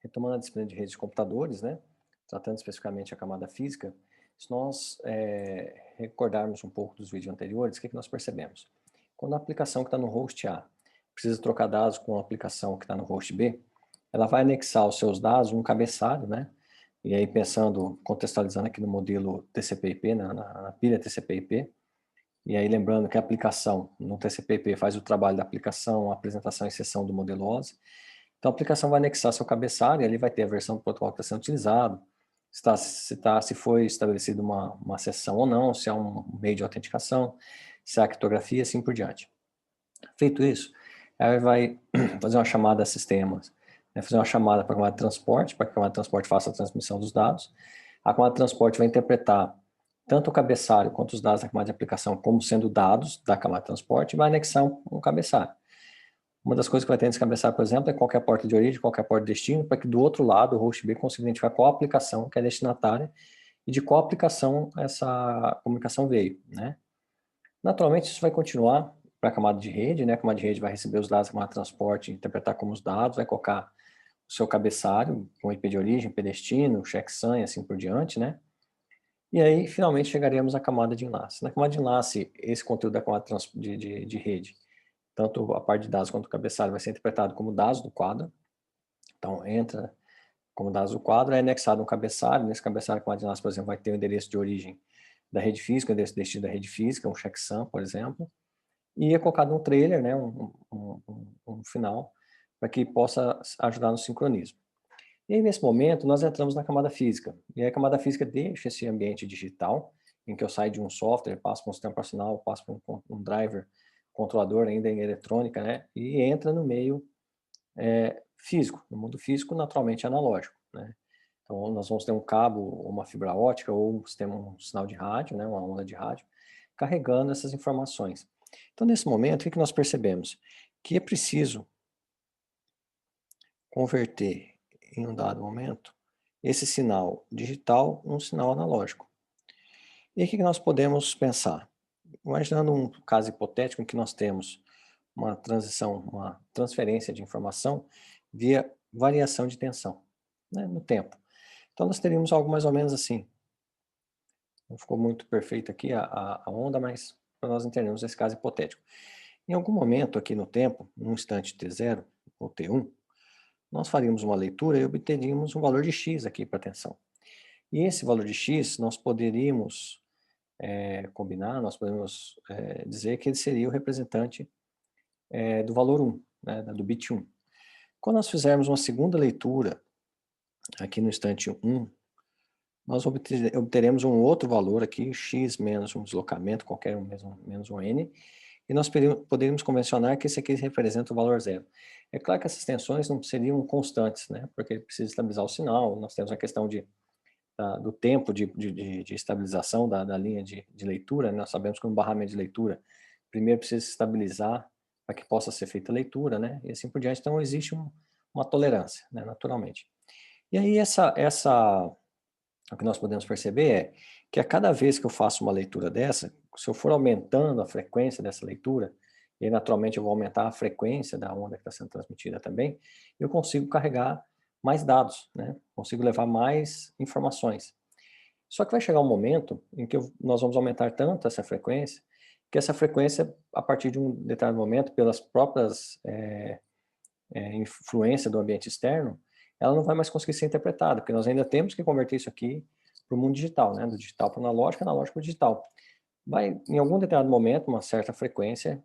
Retomando a disciplina de redes de computadores, né, tratando especificamente a camada física, se nós recordarmos um pouco dos vídeos anteriores, o que nós percebemos? Quando a aplicação que está no host A precisa trocar dados com a aplicação que está no host B, ela vai anexar os seus dados um cabeçalho, né? E aí pensando, contextualizando aqui no modelo TCP/IP, na pilha TCP/IP, e aí lembrando que a aplicação no TCP/IP faz o trabalho da aplicação, a apresentação e sessão do modelo OSI. Então, a aplicação vai anexar seu cabeçalho e ali vai ter a versão do protocolo que está sendo utilizado, se foi estabelecida uma sessão ou não, se há um meio de autenticação, se há criptografia, assim por diante. Feito isso, ela vai fazer uma chamada a sistemas, né, fazer uma chamada para a camada de transporte, para que a camada de transporte faça a transmissão dos dados. A camada de transporte vai interpretar tanto o cabeçalho quanto os dados da camada de aplicação como sendo dados da camada de transporte e vai anexar um cabeçalho. Uma das coisas que vai ter nesse cabeçalho, por exemplo, é qualquer porta de origem, qualquer porta de destino, para que do outro lado o host B consiga identificar qual aplicação que é destinatária e de qual aplicação essa comunicação veio, né? Naturalmente, isso vai continuar para a camada de rede, né? A camada de rede vai receber os dados da camada de transporte, interpretar como os dados, vai colocar o seu cabeçalho com IP de origem, IP destino, checksum e assim por diante, né? E aí, finalmente, chegaremos à camada de enlace. Na camada de enlace, esse conteúdo da camada de rede, tanto a parte de dados quanto o cabeçalho, vai ser interpretado como dados do quadro. Então, entra como dados do quadro, é anexado um cabeçalho. Nesse cabeçalho, a camada de enlace, por exemplo, vai ter o endereço de origem da rede física, o endereço de destino da rede física, um checksum, por exemplo. E é colocado um trailer, né, um final, para que possa ajudar no sincronismo. E aí, nesse momento, nós entramos na camada física. E aí, a camada física deixa esse ambiente digital, em que eu saio de um software, passo para um sistema operacional, passo para um driver controlador ainda em eletrônica, né, e entra no meio físico. No mundo físico, naturalmente, analógico, né. Então, nós vamos ter um cabo, uma fibra ótica, ou um sinal de rádio, né, uma onda de rádio, carregando essas informações. Então, nesse momento, o que nós percebemos? Que é preciso converter, em um dado momento, esse sinal digital num sinal analógico. E o que nós podemos pensar? Imaginando um caso hipotético em que nós temos uma transição, uma transferência de informação via variação de tensão, né, no tempo. Então, nós teríamos algo mais ou menos assim. Não ficou muito perfeito aqui a onda, mas para nós entendermos esse caso hipotético. Em algum momento aqui no tempo, num instante t0 ou t1, nós faríamos uma leitura e obteríamos um valor de x aqui para a tensão. E esse valor de x nós poderíamos combinar, nós podemos dizer que ele seria o representante do valor 1, né, do bit 1. Quando nós fizermos uma segunda leitura aqui no instante 1, nós obteremos um outro valor aqui, x menos um deslocamento, qualquer um menos um n, e nós poderíamos convencionar que esse aqui representa o valor zero. É claro que essas tensões não seriam constantes, né? Porque precisa estabilizar o sinal, nós temos a questão do tempo de estabilização da linha de leitura, né? Nós sabemos que um barramento de leitura, primeiro precisa se estabilizar para que possa ser feita a leitura, né? E assim por diante, então existe uma tolerância, né? Naturalmente. E aí o que nós podemos perceber é que a cada vez que eu faço uma leitura dessa, se eu for aumentando a frequência dessa leitura, e aí, naturalmente eu vou aumentar a frequência da onda que está sendo transmitida também, eu consigo carregar mais dados, né? Consigo levar mais informações. Só que vai chegar um momento em que nós vamos aumentar tanto essa frequência, que essa frequência, a partir de um determinado momento, pelas próprias influência do ambiente externo, ela não vai mais conseguir ser interpretada, porque nós ainda temos que converter isso aqui para o mundo digital, né? Do digital para o analógico, analógico para o digital. Vai, em algum determinado momento, uma certa frequência,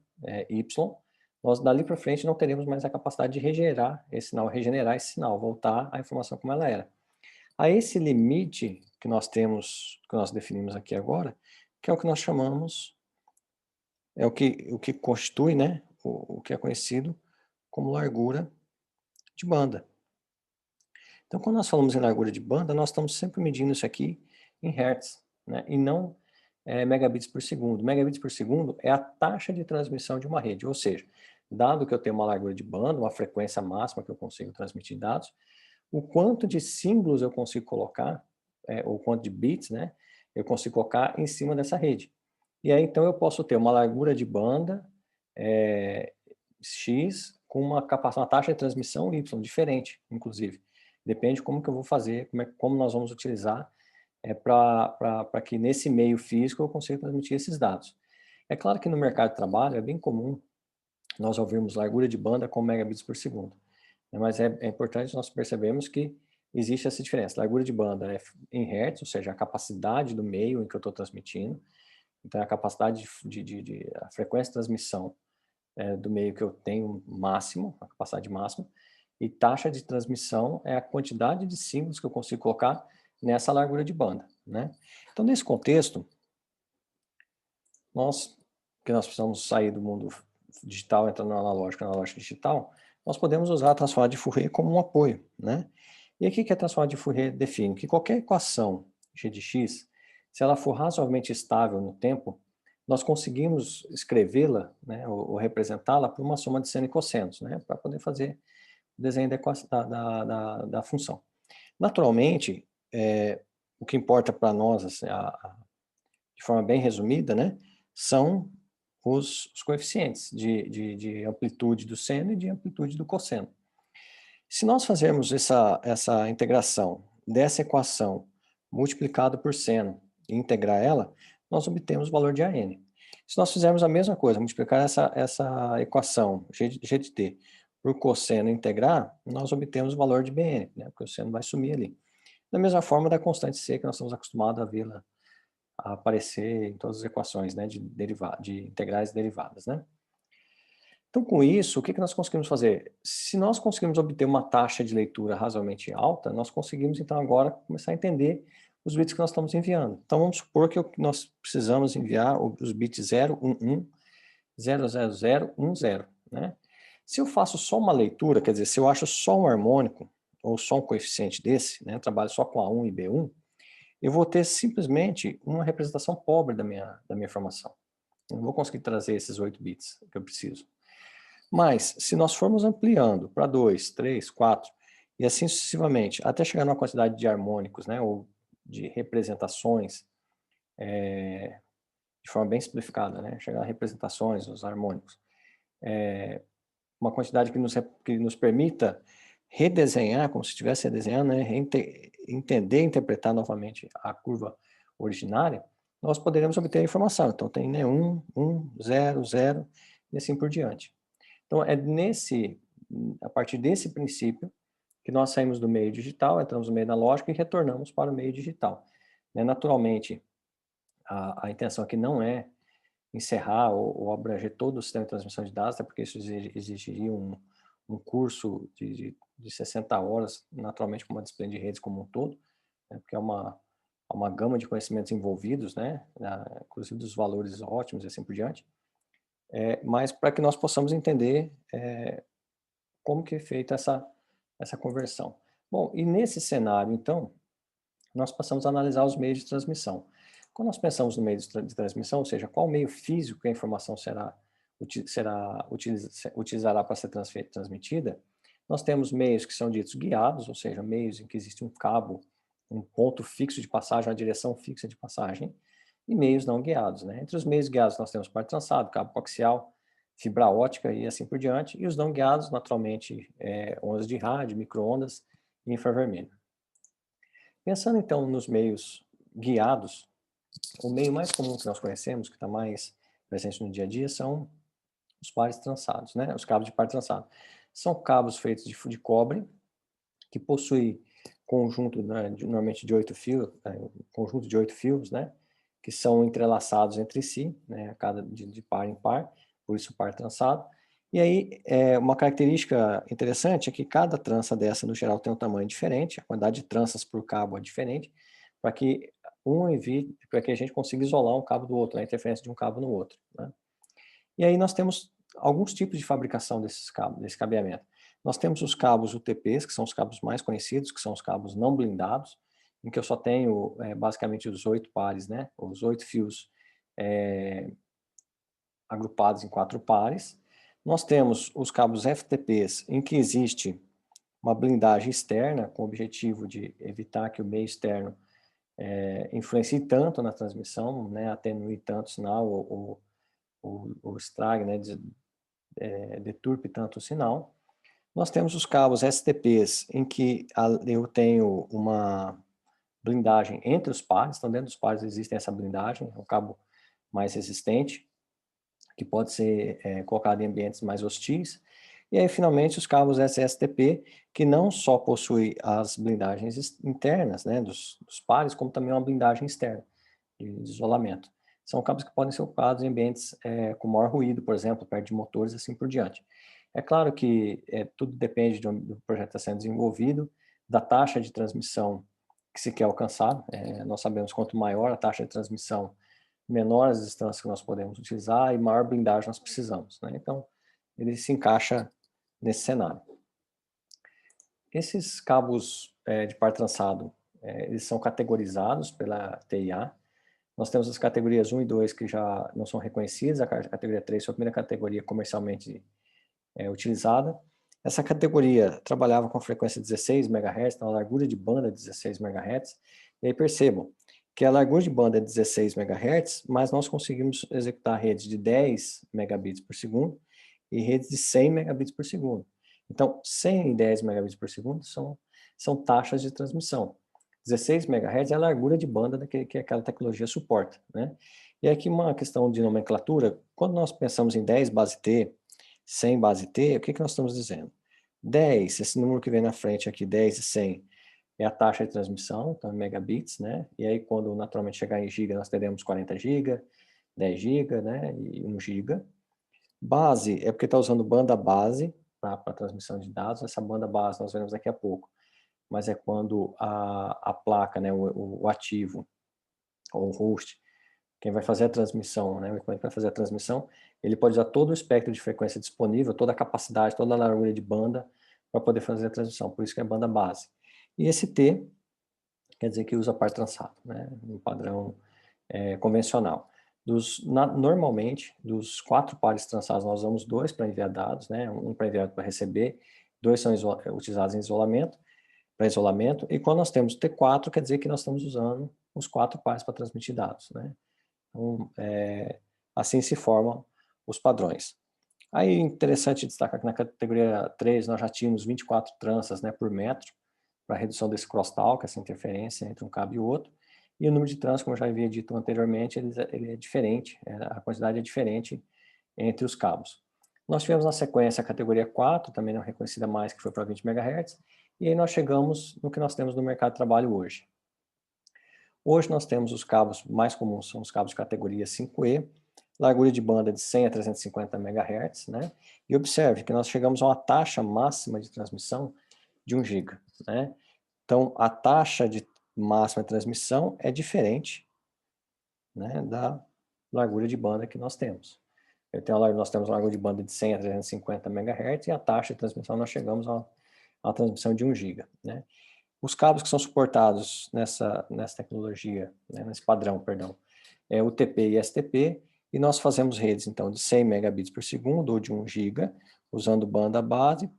y, nós dali para frente não teremos mais a capacidade de regenerar esse sinal, voltar à informação como ela era. A esse limite que nós temos, que nós definimos aqui agora, que é o que nós chamamos, o que constitui, né, o que é conhecido como largura de banda. Então, quando nós falamos em largura de banda, nós estamos sempre medindo isso aqui em hertz, né, e não megabits por segundo. Megabits por segundo é a taxa de transmissão de uma rede, ou seja, dado que eu tenho uma largura de banda, uma frequência máxima que eu consigo transmitir dados, o quanto de símbolos eu consigo colocar, ou quanto de bits, né, eu consigo colocar em cima dessa rede. E aí, então, eu posso ter uma largura de banda X com uma taxa de transmissão Y, diferente, inclusive. Depende como que eu vou fazer, como nós vamos utilizar para que nesse meio físico eu consiga transmitir esses dados. É claro que no mercado de trabalho é bem comum nós ouvirmos largura de banda com megabits por segundo, né, mas é importante nós percebermos que existe essa diferença. Largura de banda é em hertz, ou seja, a capacidade do meio em que eu estou transmitindo, então a capacidade a frequência de transmissão do meio que eu tenho máximo, a capacidade máxima, e taxa de transmissão é a quantidade de símbolos que eu consigo colocar nessa largura de banda, né? Então, nesse contexto, que nós precisamos sair do mundo digital, entrando no analógico digital, nós podemos usar a transformada de Fourier como um apoio, né? E aqui que a transformada de Fourier define que qualquer equação g de x, se ela for razoavelmente estável no tempo, nós conseguimos escrevê-la, né, ou representá-la por uma soma de seno e cossenos, né, para poder fazer o desenho da função. Naturalmente, o que importa para nós, assim, de forma bem resumida, né, são os coeficientes de amplitude do seno e de amplitude do cosseno. Se nós fazermos essa integração dessa equação multiplicado por seno e integrar ela, nós obtemos o valor de AN. Se nós fizermos a mesma coisa, multiplicar essa equação g de t por cosseno e integrar, nós obtemos o valor de BN, né, porque o seno vai sumir ali. Da mesma forma da constante C, que nós estamos acostumados a vê-la a aparecer em todas as equações, né, de integrais e derivadas, né? Então, com isso, o que nós conseguimos fazer? Se nós conseguimos obter uma taxa de leitura razoavelmente alta, nós conseguimos, então, agora começar a entender os bits que nós estamos enviando. Então, vamos supor que nós precisamos enviar os bits 0, 1, 1, 0, 0, 0, 1, 0, né? Se eu faço só uma leitura, quer dizer, se eu acho só um harmônico, ou só um coeficiente desse, né, trabalho só com A1 e B1, eu vou ter simplesmente uma representação pobre da minha informação. Eu não vou conseguir trazer esses 8 bits que eu preciso. Mas, se nós formos ampliando para 2, 3, 4, e assim sucessivamente, até chegar numa quantidade de harmônicos, né, ou de representações, de forma bem simplificada, né, chegar a representações, os harmônicos, uma quantidade que nos permita redesenhar, como se estivesse redesenhando, né, entender e interpretar novamente a curva originária, nós poderemos obter a informação. Então, tem, né, 1, 1, 0, 0, e assim por diante. Então, a partir desse princípio, que nós saímos do meio digital, entramos no meio analógico e retornamos para o meio digital. Naturalmente, a intenção aqui não é encerrar ou abranger todo o sistema de transmissão de dados, até porque isso exigiria um curso de 60 horas, naturalmente, com uma disciplina de redes como um todo, né, porque é uma gama de conhecimentos envolvidos, né, inclusive dos valores ótimos e assim por diante, mas para que nós possamos entender como que é feita essa conversão. Bom, e nesse cenário, então, nós passamos a analisar os meios de transmissão. Quando nós pensamos no meio de transmissão, ou seja, qual meio físico que a informação utilizará para ser transmitida, nós temos meios que são ditos guiados, ou seja, meios em que existe um cabo, um ponto fixo de passagem, uma direção fixa de passagem, e meios não guiados, né? Entre os meios guiados nós temos par trançado, cabo coaxial, fibra ótica e assim por diante, e os não guiados, naturalmente, ondas de rádio, micro-ondas e infravermelho. Pensando então nos meios guiados, o meio mais comum que nós conhecemos, que está mais presente no dia a dia, são os pares trançados, né? Os cabos de par trançado. São cabos feitos de cobre, que possui conjunto, né, normalmente de 8 fios, conjunto de 8 fios, né? Que são entrelaçados entre si, né? De par em par, por isso par trançado. E aí, uma característica interessante é que cada trança dessa, no geral, tem um tamanho diferente, a quantidade de tranças por cabo é diferente, para que para que a gente consiga isolar um cabo do outro, a interferência de um cabo no outro, né? E aí nós temos alguns tipos de fabricação desses cabos, desse cabeamento. Nós temos os cabos UTPs, que são os cabos mais conhecidos, que são os cabos não blindados, em que eu só tenho basicamente os 8 pares, né? Os 8 fios agrupados em 4 pares. Nós temos os cabos FTPs, em que existe uma blindagem externa, com o objetivo de evitar que o meio externo influencie tanto na transmissão, né, atenue tanto o sinal ou estrague, né, deturpe tanto o sinal. Nós temos os cabos STPs, em que eu tenho uma blindagem entre os pares, então dentro dos pares existe essa blindagem, é um cabo mais resistente, que pode ser colocado em ambientes mais hostis. E aí, finalmente, os cabos SSTP, que não só possuem as blindagens internas, né, dos pares, como também uma blindagem externa de isolamento. São cabos que podem ser ocupados em ambientes com maior ruído, por exemplo, perto de motores e assim por diante. É claro que tudo depende do projeto que está sendo desenvolvido, da taxa de transmissão que se quer alcançar. Nós sabemos quanto maior a taxa de transmissão, menor as distâncias que nós podemos utilizar e maior blindagem nós precisamos, né? Então, ele se encaixa nesse cenário. Esses cabos de par trançado, eles são categorizados pela TIA. Nós temos as categorias 1 e 2 que já não são reconhecidas, a categoria 3 foi a primeira categoria comercialmente utilizada. Essa categoria trabalhava com frequência 16 MHz, então a largura de banda é 16 MHz. E aí percebam que a largura de banda é 16 MHz, mas nós conseguimos executar redes de 10 megabits por segundo e redes de 100 megabits por segundo. Então, 100 e 10 megabits por segundo são taxas de transmissão. 16 MHz é a largura de banda que aquela tecnologia suporta, né? E aqui uma questão de nomenclatura, quando nós pensamos em 10 base T, 100 base T, o que nós estamos dizendo? 10, esse número que vem na frente aqui, 10 e 100, é a taxa de transmissão, então megabits, né? E aí quando naturalmente chegar em giga, nós teremos 40 GB, 10 GB, né? E 1 GB. Base é porque está usando banda base para transmissão de dados. Essa banda base nós veremos daqui a pouco, mas é quando a placa, né, o ativo, ou o host, quem vai fazer a transmissão, né, o equipamento que vai fazer a transmissão, ele pode usar todo o espectro de frequência disponível, toda a capacidade, toda a largura de banda para poder fazer a transmissão, por isso que é banda base. E esse T quer dizer que usa par trançado, né, um padrão convencional. Normalmente, dos 4 pares trançados, nós usamos 2 para enviar dados, né, um para enviar para receber, 2 são utilizados em isolamento, para isolamento, e quando nós temos T4, quer dizer que nós estamos usando os 4 pares para transmitir dados, né. Então, assim se formam os padrões. Aí, interessante destacar que na categoria 3 nós já tínhamos 24 tranças, né, por metro, para redução desse crosstalk, essa interferência entre um cabo e o outro. E o número de tranças, como eu já havia dito anteriormente, ele é diferente, a quantidade é diferente entre os cabos. Nós tivemos na sequência a categoria 4, também não reconhecida mais, que foi para 20 MHz, e aí nós chegamos no que nós temos no mercado de trabalho hoje. Hoje nós temos os cabos mais comuns, são os cabos de categoria 5E, largura de banda de 100 a 350 MHz, né? E observe que nós chegamos a uma taxa máxima de transmissão de 1 GB, né? Então, a taxa de máxima de transmissão é diferente, né, da largura de banda que nós temos. Nós temos uma largura de banda de 100 a 350 MHz e a taxa de transmissão nós chegamos a uma transmissão de 1 GB, né? Os cabos que são suportados nessa tecnologia, né, nesse padrão, perdão, é UTP e STP, e nós fazemos redes, então, de 100 megabits por segundo ou de 1 GB, usando banda base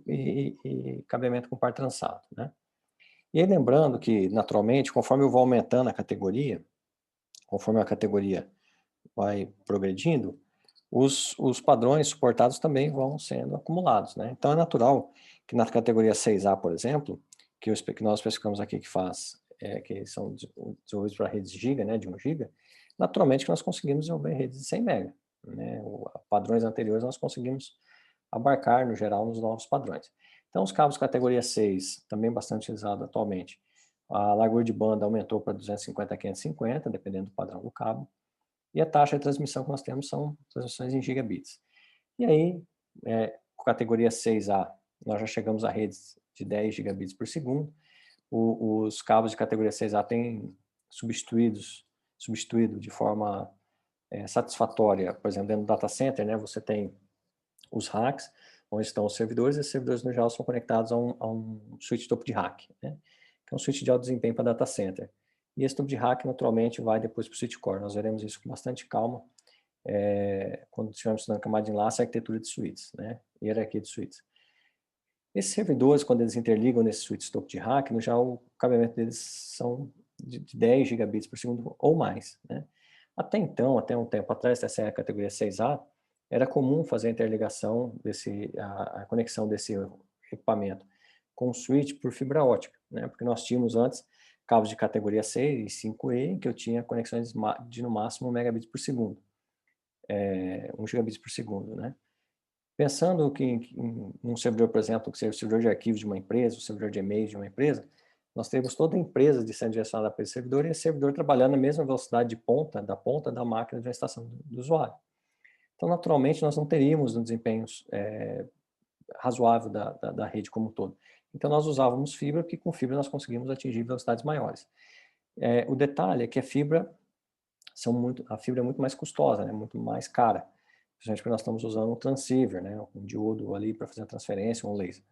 e cabeamento com par trançado, né? E aí, lembrando que, naturalmente, conforme eu vou aumentando a categoria, conforme a categoria vai progredindo, os padrões suportados também vão sendo acumulados, né? Então, é natural que na categoria 6A, por exemplo, que nós especificamos aqui que são desenvolvidos para redes giga, né, de 1 GB, naturalmente que nós conseguimos desenvolver redes de 100 MB, né? Padrões anteriores nós conseguimos abarcar, no geral, nos novos padrões. Então, os cabos categoria 6, também bastante utilizado atualmente, a largura de banda aumentou para 250 a 550, dependendo do padrão do cabo, e a taxa de transmissão que nós temos são transmissões em gigabits. E aí, com categoria 6A, nós já chegamos a redes de 10 gigabits por segundo. Os cabos de categoria 6A têm substituído de forma satisfatória, por exemplo, dentro do data center, né, você tem os racks, onde estão os servidores, e os servidores no geral são conectados a um switch topo de rack, né, que é um switch de alto desempenho para data center. E esse topo de rack, naturalmente, vai depois para o switch core. Nós veremos isso com bastante calma quando estivermos estudando camada de enlace e arquitetura de switches, né, hierarquia de switches. Esses servidores, quando eles interligam nesse switch topo de rack, no geral, o cabeamento deles são de 10 gigabits por segundo ou mais, né. Até então, até um tempo atrás, essa é a categoria 6A, era comum fazer a interligação a conexão desse equipamento com o switch por fibra ótica, né? Porque nós tínhamos antes cabos de categoria 6 e 5E, que eu tinha conexões de no máximo 1 megabits por segundo, 1 gigabits por segundo, né? Pensando que em um servidor, por exemplo, que seja o servidor de arquivos de uma empresa, o servidor de e-mails de uma empresa, nós temos toda a empresa sendo direcionada para esse servidor e esse servidor trabalhando na mesma velocidade de ponta da máquina de uma estação do usuário. Então, naturalmente, nós não teríamos um desempenho razoável da rede como um todo. Então, nós usávamos fibra, porque com fibra nós conseguimos atingir velocidades maiores. O detalhe é que a fibra é muito mais custosa, né? Muito mais cara. Principalmente porque nós estamos usando um transceiver, né? Um diodo ali para fazer a transferência, um laser.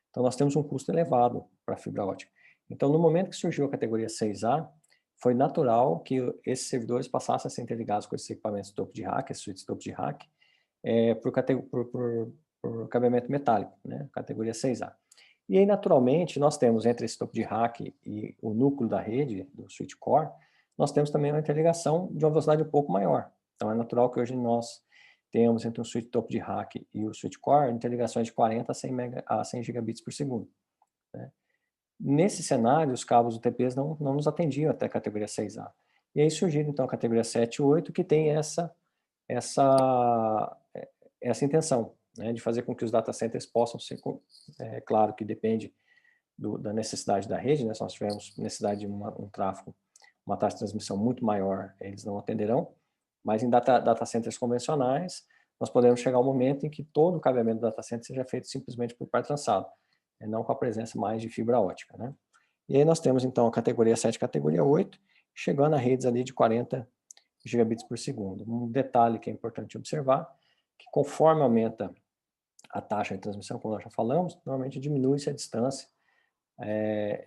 Então, nós temos um custo elevado para a fibra ótica. Então, no momento que surgiu a categoria 6A, foi natural que esses servidores passassem a ser interligados com esses equipamentos de topo de rack, esses switches de topo de rack, por cabeamento metálico, né? Categoria 6A. E aí, naturalmente, nós temos entre esse topo de rack e o núcleo da rede, do switch core, nós temos também uma interligação de uma velocidade um pouco maior. Então, é natural que hoje nós temos entre um switch topo de rack e o switch core interligações de 40 a 100 gigabits por segundo, né? Nesse cenário, os cabos UTPs não nos atendiam até a categoria 6A. E aí surgiram, então, a categoria 7 e 8, que tem essa intenção, né, de fazer com que os data centers possam ser, claro que depende da necessidade da rede, né, se nós tivermos necessidade de um tráfego, uma taxa de transmissão muito maior, eles não atenderão, mas em data centers convencionais, nós podemos chegar ao momento em que todo o cabeamento do data center seja feito simplesmente por par trançado, não com a presença mais de fibra ótica, né? E aí nós temos então a categoria 7 e categoria 8, chegando a redes ali de 40 gigabits por segundo. Um detalhe que é importante observar, que conforme aumenta a taxa de transmissão, como nós já falamos, normalmente diminui-se a distância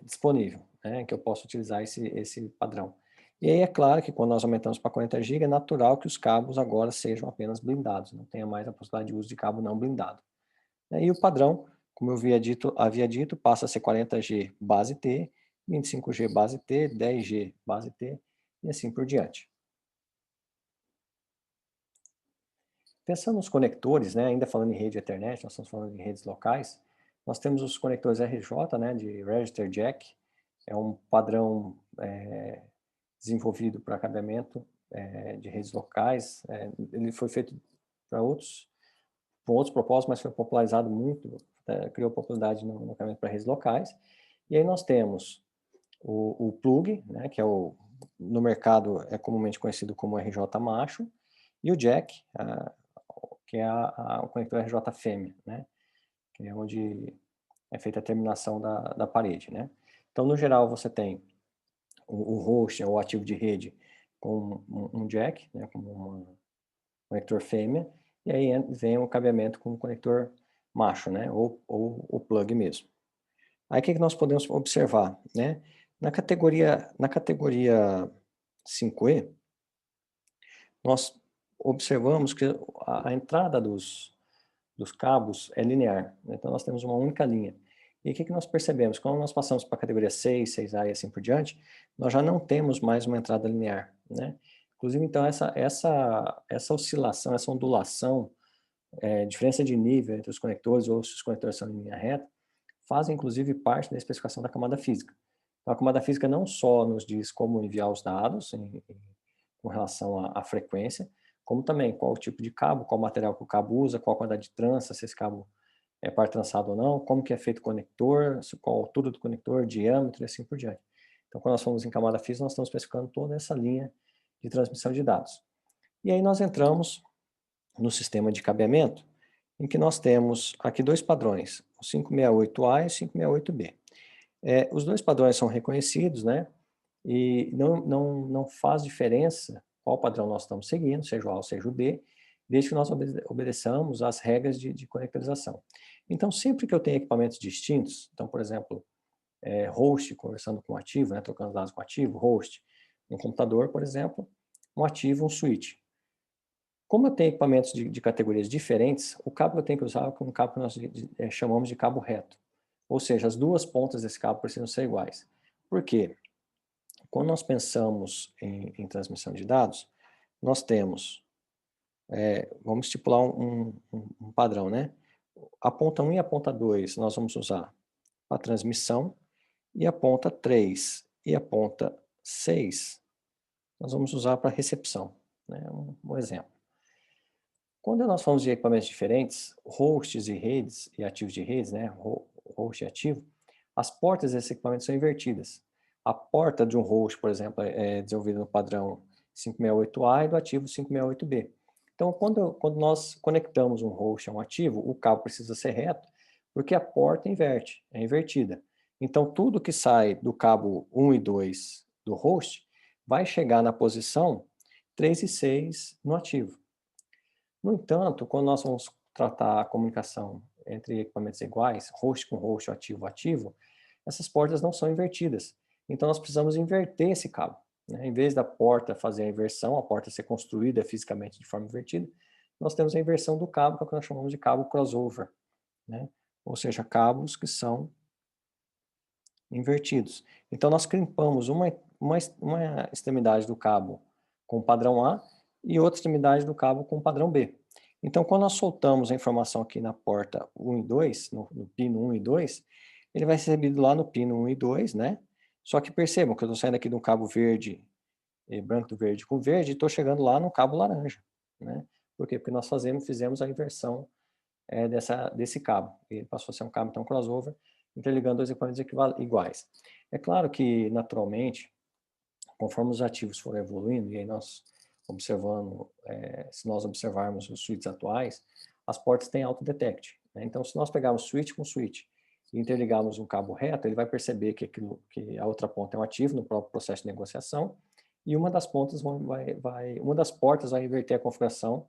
disponível, né, que eu posso utilizar esse padrão. E aí é claro que quando nós aumentamos para 40 GB, é natural que os cabos agora sejam apenas blindados, não tenha mais a possibilidade de uso de cabo não blindado. E o padrão, como eu havia dito, passa a ser 40G base T, 25G base T, 10G base T e assim por diante. Pensando nos conectores, né, ainda falando em rede Ethernet, nós estamos falando de redes locais, nós temos os conectores RJ, né, de Register Jack, é um padrão desenvolvido para cabeamento de redes locais, ele foi feito para outros propósitos, mas foi popularizado muito, criou popularidade no cabeamento para redes locais, e aí nós temos o plug, né, que no mercado é comumente conhecido como RJ macho, e o jack, que é o conector RJ fêmea, né, que é onde é feita a terminação da parede, né. Então, no geral, você tem o host, o ativo de rede, com um jack, né, com um conector fêmea, e aí vem o cabeamento com o conector macho, né, ou o plug mesmo. Aí o que nós podemos observar, né? Na categoria 5E, nós observamos que a entrada dos cabos é linear, né? Então nós temos uma única linha. E o que nós percebemos? Quando nós passamos para a categoria 6, 6A e assim por diante, nós já não temos mais uma entrada linear, né? Inclusive, então, essa oscilação, essa ondulação, diferença de nível entre os conectores, ou se os conectores são em linha reta, fazem, inclusive, parte da especificação da camada física. Então, a camada física não só nos diz como enviar os dados com relação à frequência, como também qual o tipo de cabo, qual material que o cabo usa, qual a quantidade de trança, se esse cabo é par trançado ou não, como que é feito o conector, qual a altura do conector, diâmetro e assim por diante. Então, quando nós falamos em camada física, nós estamos especificando toda essa linha de transmissão de dados. E aí nós entramos no sistema de cabeamento, em que nós temos aqui dois padrões, o 568A e o 568B. Os dois padrões são reconhecidos, né? E não faz diferença qual padrão nós estamos seguindo, seja o A ou seja o B, desde que nós obedeçamos às regras de conectorização. Então, sempre que eu tenho equipamentos distintos, então, por exemplo, host conversando com o ativo, né, trocando dados com o ativo, host, um computador, por exemplo, um ativo, um switch. Como eu tenho equipamentos de categorias diferentes, o cabo que eu tenho que usar é um cabo que nós chamamos de cabo reto. Ou seja, as duas pontas desse cabo precisam ser iguais. Por quê? Quando nós pensamos em transmissão de dados, nós temos vamos estipular um padrão, né? A ponta 1 e a ponta 2 nós vamos usar para transmissão, e a ponta 3 e a ponta 6 nós vamos usar para recepção, né? Um exemplo. Quando nós falamos de equipamentos diferentes, hosts e redes, e ativos de redes, né? Host e ativo, as portas desses equipamentos são invertidas. A porta de um host, por exemplo, é desenvolvida no padrão 568A e do ativo 568B. Então, quando nós conectamos um host a um ativo, o cabo precisa ser reto, porque a porta inverte, é invertida. Então, tudo que sai do cabo 1 e 2 do host vai chegar na posição 3 e 6 no ativo. No entanto, quando nós vamos tratar a comunicação entre equipamentos iguais, host com host, ativo ativo, essas portas não são invertidas. Então, nós precisamos inverter esse cabo, né? Em vez da porta fazer a inversão, a porta ser construída fisicamente de forma invertida, nós temos a inversão do cabo, que é o que nós chamamos de cabo crossover, né? Ou seja, cabos que são invertidos. Então, nós crimpamos uma extremidade do cabo com o padrão A e outra extremidade do cabo com o padrão B. Então, quando nós soltamos a informação aqui na porta 1 e 2, no pino 1 e 2, ele vai ser recebido lá no pino 1 e 2, né? Só que percebam que eu estou saindo aqui de um cabo verde, branco do verde com verde, e estou chegando lá no cabo laranja, né? Por quê? Porque nós fizemos a inversão desse cabo. Ele passou a ser um cabo, então, crossover, interligando dois equipamentos iguais. É claro que, naturalmente, conforme os ativos foram evoluindo, e aí nós observando, se nós observarmos os switches atuais, as portas têm auto-detect, né? Então, se nós pegarmos switch com switch e interligarmos um cabo reto, ele vai perceber que a outra ponta é um ativo no próprio processo de negociação, e uma das portas vai inverter a configuração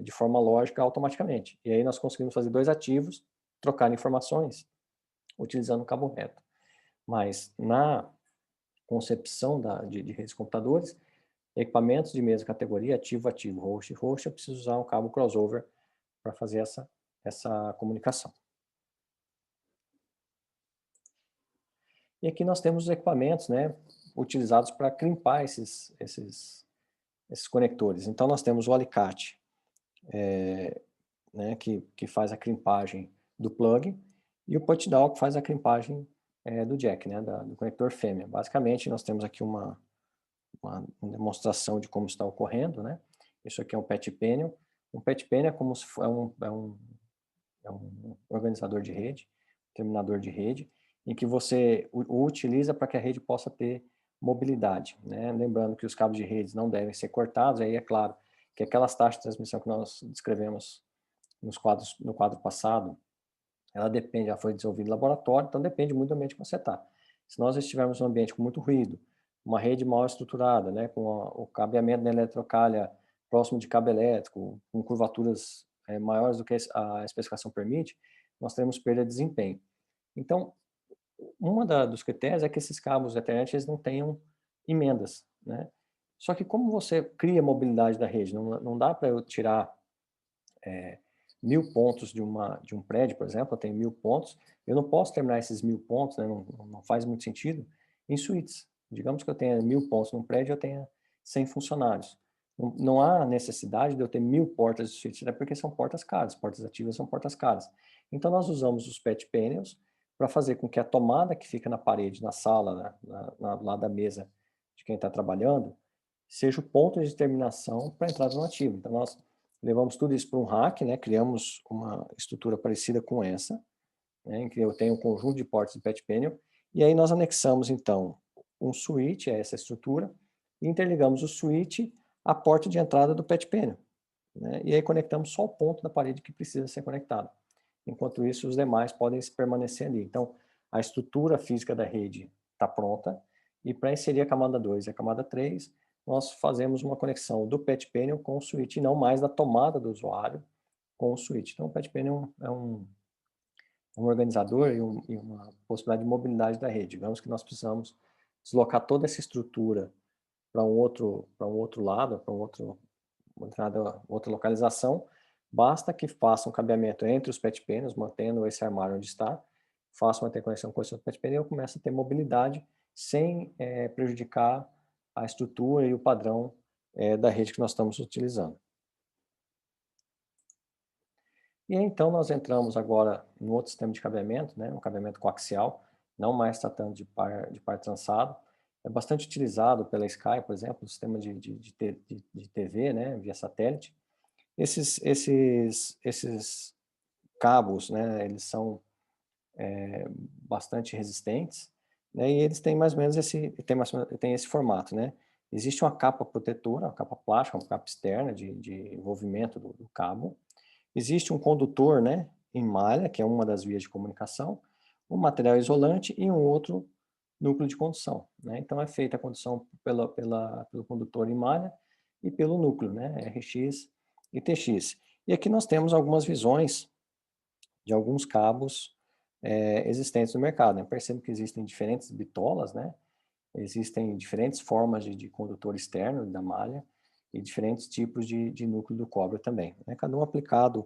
de forma lógica automaticamente. E aí nós conseguimos fazer dois ativos, trocar informações, utilizando o cabo reto. Mas na concepção de redes de computadores, equipamentos de mesma categoria, ativo, host, eu preciso usar um cabo crossover para fazer essa comunicação. E aqui nós temos os equipamentos, né, utilizados para crimpar esses conectores. Então nós temos o alicate, né, que faz a crimpagem do plug, e o put-down, que faz a crimpagem do jack, né, do conector fêmea. Basicamente, nós temos aqui uma demonstração de como está ocorrendo, né? Isso aqui é um patch panel. Um patch panel é como se for, é um organizador de rede, terminador de rede, em que você o utiliza para que a rede possa ter mobilidade, né? Lembrando que os cabos de redes não devem ser cortados, aí é claro que aquelas taxas de transmissão que nós descrevemos no quadro passado, ela foi desenvolvida em laboratório, então depende muito do ambiente que você está. Se nós estivermos em um ambiente com muito ruído, uma rede mal estruturada, né, com o cabeamento da eletrocalha próximo de cabo elétrico, com curvaturas maiores do que a especificação permite, nós teremos perda de desempenho. Então, dos critérios é que esses cabos Ethernet eles não tenham emendas, né? Só que como você cria mobilidade da rede, não dá para eu tirar 1000 pontos de um prédio, por exemplo, eu tenho 1000 pontos, eu não posso terminar esses 1000 pontos, né, não faz muito sentido, em suítes. Digamos que eu tenha 1000 pontos num prédio, eu tenha 100 funcionários. Não há necessidade de eu ter 1000 portas de suítes, até porque são portas caras, portas ativas são portas caras. Então, nós usamos os patch panels para fazer com que a tomada que fica na parede, na sala, lá da mesa de quem está trabalhando, seja o ponto de terminação para a entrada no ativo. Então, nós levamos tudo isso para um rack, né? Criamos uma estrutura parecida com essa, né? Em que eu tenho um conjunto de portas de patch panel, e aí nós anexamos, então, um switch a essa estrutura, e interligamos o switch à porta de entrada do patch panel, né? E aí conectamos só o ponto da parede que precisa ser conectado. Enquanto isso, os demais podem permanecer ali. Então, a estrutura física da rede está pronta, e para inserir a camada 2 e a camada 3, nós fazemos uma conexão do patch panel com o switch, e não mais da tomada do usuário com o switch. Então, o patch panel é um organizador e uma possibilidade de mobilidade da rede. Digamos que nós precisamos deslocar toda essa estrutura para um outro lado, para outra localização, basta que faça um cabeamento entre os patch panels, mantendo esse armário onde está, faça uma interconexão com esse outro patch panel e eu começo a ter mobilidade sem prejudicar a estrutura e o padrão da rede que nós estamos utilizando. E aí, então nós entramos agora no outro sistema de cabeamento, né, um cabeamento coaxial, não mais tratando de par trançado. É bastante utilizado pela Sky, por exemplo, o sistema de TV, né, via satélite. Esses cabos, né, eles são bastante resistentes, né, e eles têm mais ou menos tem esse formato, né. Existe uma capa protetora, uma capa plástica, uma capa externa de envolvimento do cabo. Existe um condutor, né, em malha, que é uma das vias de comunicação, um material isolante e um outro núcleo de condução, né. Então é feita a condução pelo condutor em malha e pelo núcleo, né, RX e TX. E aqui nós temos algumas visões de alguns cabos existentes no mercado, né. Percebo que existem diferentes bitolas, né, existem diferentes formas de condutor externo da malha e diferentes tipos de núcleo do cobre também, né, cada um aplicado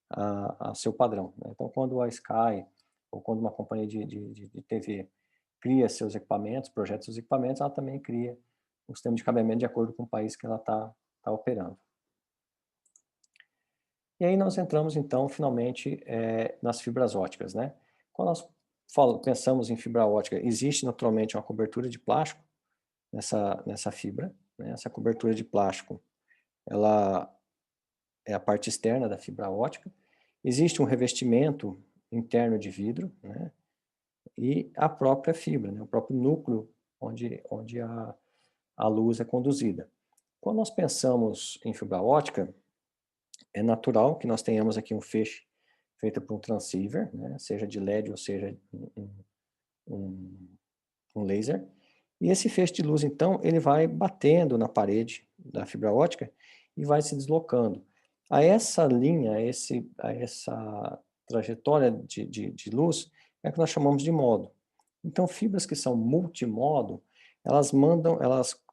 a seu padrão, né. Então, quando a Sky ou quando uma companhia de TV cria seus equipamentos, projeta seus equipamentos, ela também cria um sistema de cabeamento de acordo com o país que ela está operando. E aí nós entramos então finalmente nas fibras óticas, né. Quando nós pensamos em fibra ótica, existe naturalmente uma cobertura de plástico nessa fibra, né. Essa cobertura de plástico, ela é a parte externa da fibra ótica. Existe um revestimento interno de vidro, né, e a própria fibra, né, o próprio núcleo onde a luz é conduzida. Quando nós pensamos em fibra ótica, é natural que nós tenhamos aqui um feixe feito por um transceiver, né, seja de LED ou seja um, um laser. E esse feixe de luz, então, ele vai batendo na parede da fibra ótica e vai se deslocando. A essa linha, a essa trajetória de luz, é que nós chamamos de modo. Então, fibras que são multimodo, elas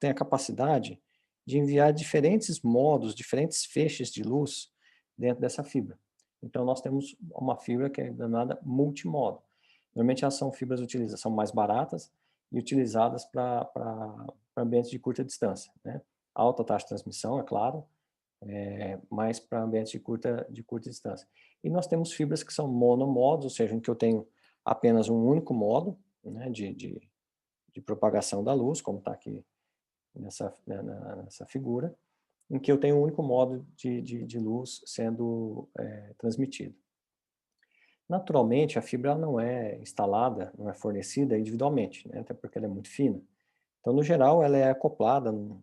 têm a capacidade de enviar diferentes modos, diferentes feixes de luz dentro dessa fibra. Então, nós temos uma fibra que é denominada multimodo. Normalmente, elas são fibras utilizadas, são mais baratas e utilizadas para ambientes de curta distância, né? Alta taxa de transmissão, é claro, mas para ambientes de curta distância. E nós temos fibras que são monomodos, ou seja, em que eu tenho apenas um único modo, né, de propagação da luz, como está aqui nessa figura, em que eu tenho um único modo de luz sendo transmitido. Naturalmente, a fibra não é instalada, não é fornecida individualmente, né, até porque ela é muito fina. Então, no geral, ela é acoplada num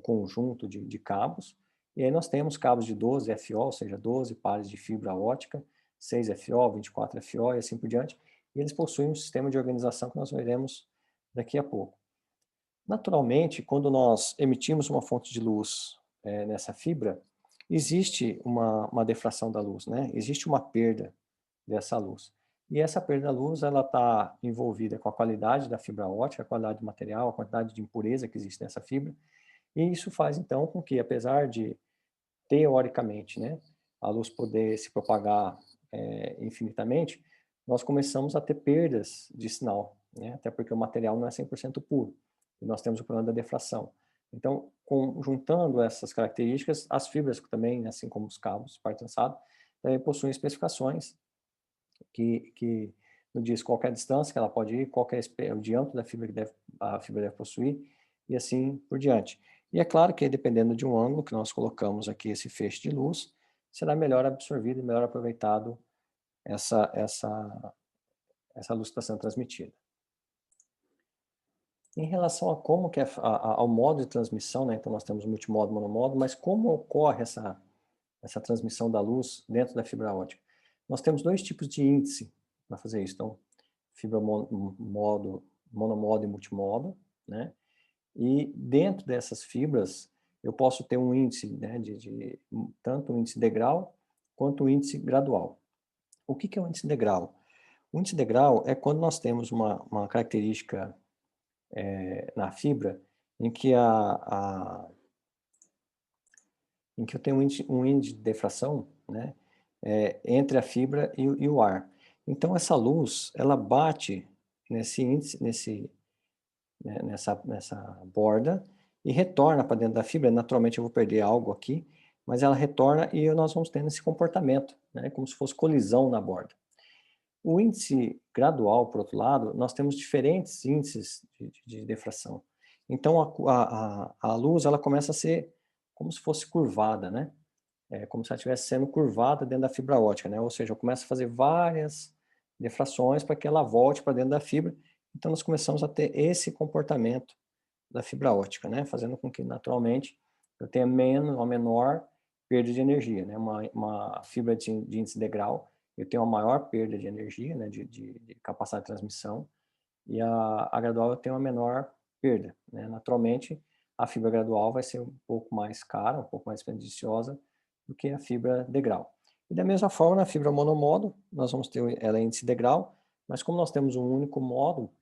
conjunto de cabos, e aí nós temos cabos de 12 FO, ou seja, 12 pares de fibra ótica, 6 FO, 24 FO e assim por diante, e eles possuem um sistema de organização que nós veremos daqui a pouco. Naturalmente, quando nós emitimos uma fonte de luz nessa fibra, existe uma defração da luz, né? Existe uma perda dessa luz. E essa perda da luz, ela está envolvida com a qualidade da fibra ótica, a qualidade do material, a quantidade de impureza que existe nessa fibra, e isso faz então com que, apesar de, teoricamente, né, a luz poder se propagar infinitamente, nós começamos a ter perdas de sinal, né, até porque o material não é 100% puro, e nós temos o problema da defração. Então, juntando essas características, as fibras também, assim como os cabos, par trançado, também possuem especificações que nos diz qual é a distância que ela pode ir, qual é o diâmetro da fibra que a fibra deve possuir, e assim por diante. E é claro que dependendo de um ângulo que nós colocamos aqui esse feixe de luz, será melhor absorvido e melhor aproveitado essa, essa, essa luz que está sendo transmitida. Em relação a como que ao modo de transmissão, né, então nós temos multimodo, monomodo, mas como ocorre essa transmissão da luz dentro da fibra ótica? Nós temos dois tipos de índice para fazer isso. Então, fibra monomodo e multimodo, né? E dentro dessas fibras, eu posso ter um índice, né, tanto um índice degrau quanto um índice gradual. O que é o índice degrau? O índice degrau é quando nós temos uma característica na fibra em que em que eu tenho um índice de defração, né, entre a fibra e o ar. Então essa luz, ela bate nesse índice, nessa borda e retorna para dentro da fibra. Naturalmente eu vou perder algo aqui, mas ela retorna e nós vamos tendo esse comportamento, né, como se fosse colisão na borda. O índice gradual, por outro lado, nós temos diferentes índices de defração. Então, a luz ela começa a ser como se fosse curvada, né? É como se ela estivesse sendo curvada dentro da fibra ótica, né? Ou seja, eu começo a fazer várias defrações para que ela volte para dentro da fibra. Então, nós começamos a ter esse comportamento da fibra ótica, né? Fazendo com que, naturalmente, eu tenha uma menor perda de energia, né? Uma fibra de índice degrau, eu tenho uma maior perda de energia, né? De capacidade de transmissão, e a gradual eu tenho uma menor perda, né? Naturalmente, a fibra gradual vai ser um pouco mais cara, um pouco mais dispendiciosa do que a fibra degrau. E da mesma forma, na fibra monomodo, nós vamos ter ela índice degrau, mas como nós temos um único módulo,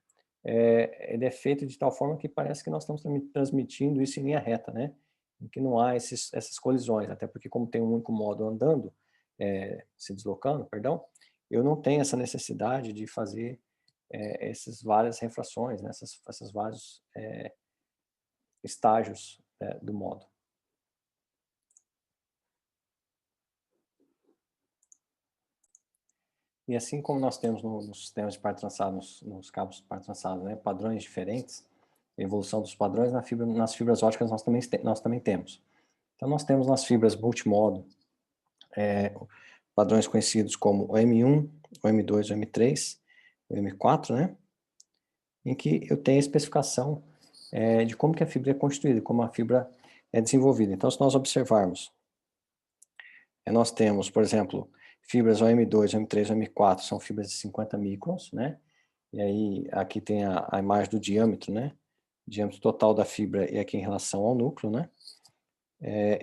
ele é feito de tal forma que parece que nós estamos transmitindo isso em linha reta, né? Em que não há essas colisões, até porque como tem um único módulo andando, se deslocando, perdão, eu não tenho essa necessidade de fazer essas várias refrações, né? Essas vários estágios do módulo. E assim como nós temos nos sistemas de par trançado, nos cabos de par trançado, né, padrões diferentes, a evolução dos padrões nas fibras óticas nós também temos. Então nós temos nas fibras multimodo padrões conhecidos como o M1, o M2, o M3, o M4, né, em que eu tenho a especificação de como que a fibra é constituída, como a fibra é desenvolvida. Então se nós observarmos, nós temos, por exemplo, fibras OM2, OM3, OM4 são fibras de 50 microns, né? E aí aqui tem a imagem do diâmetro, né? Diâmetro total da fibra e aqui em relação ao núcleo, né?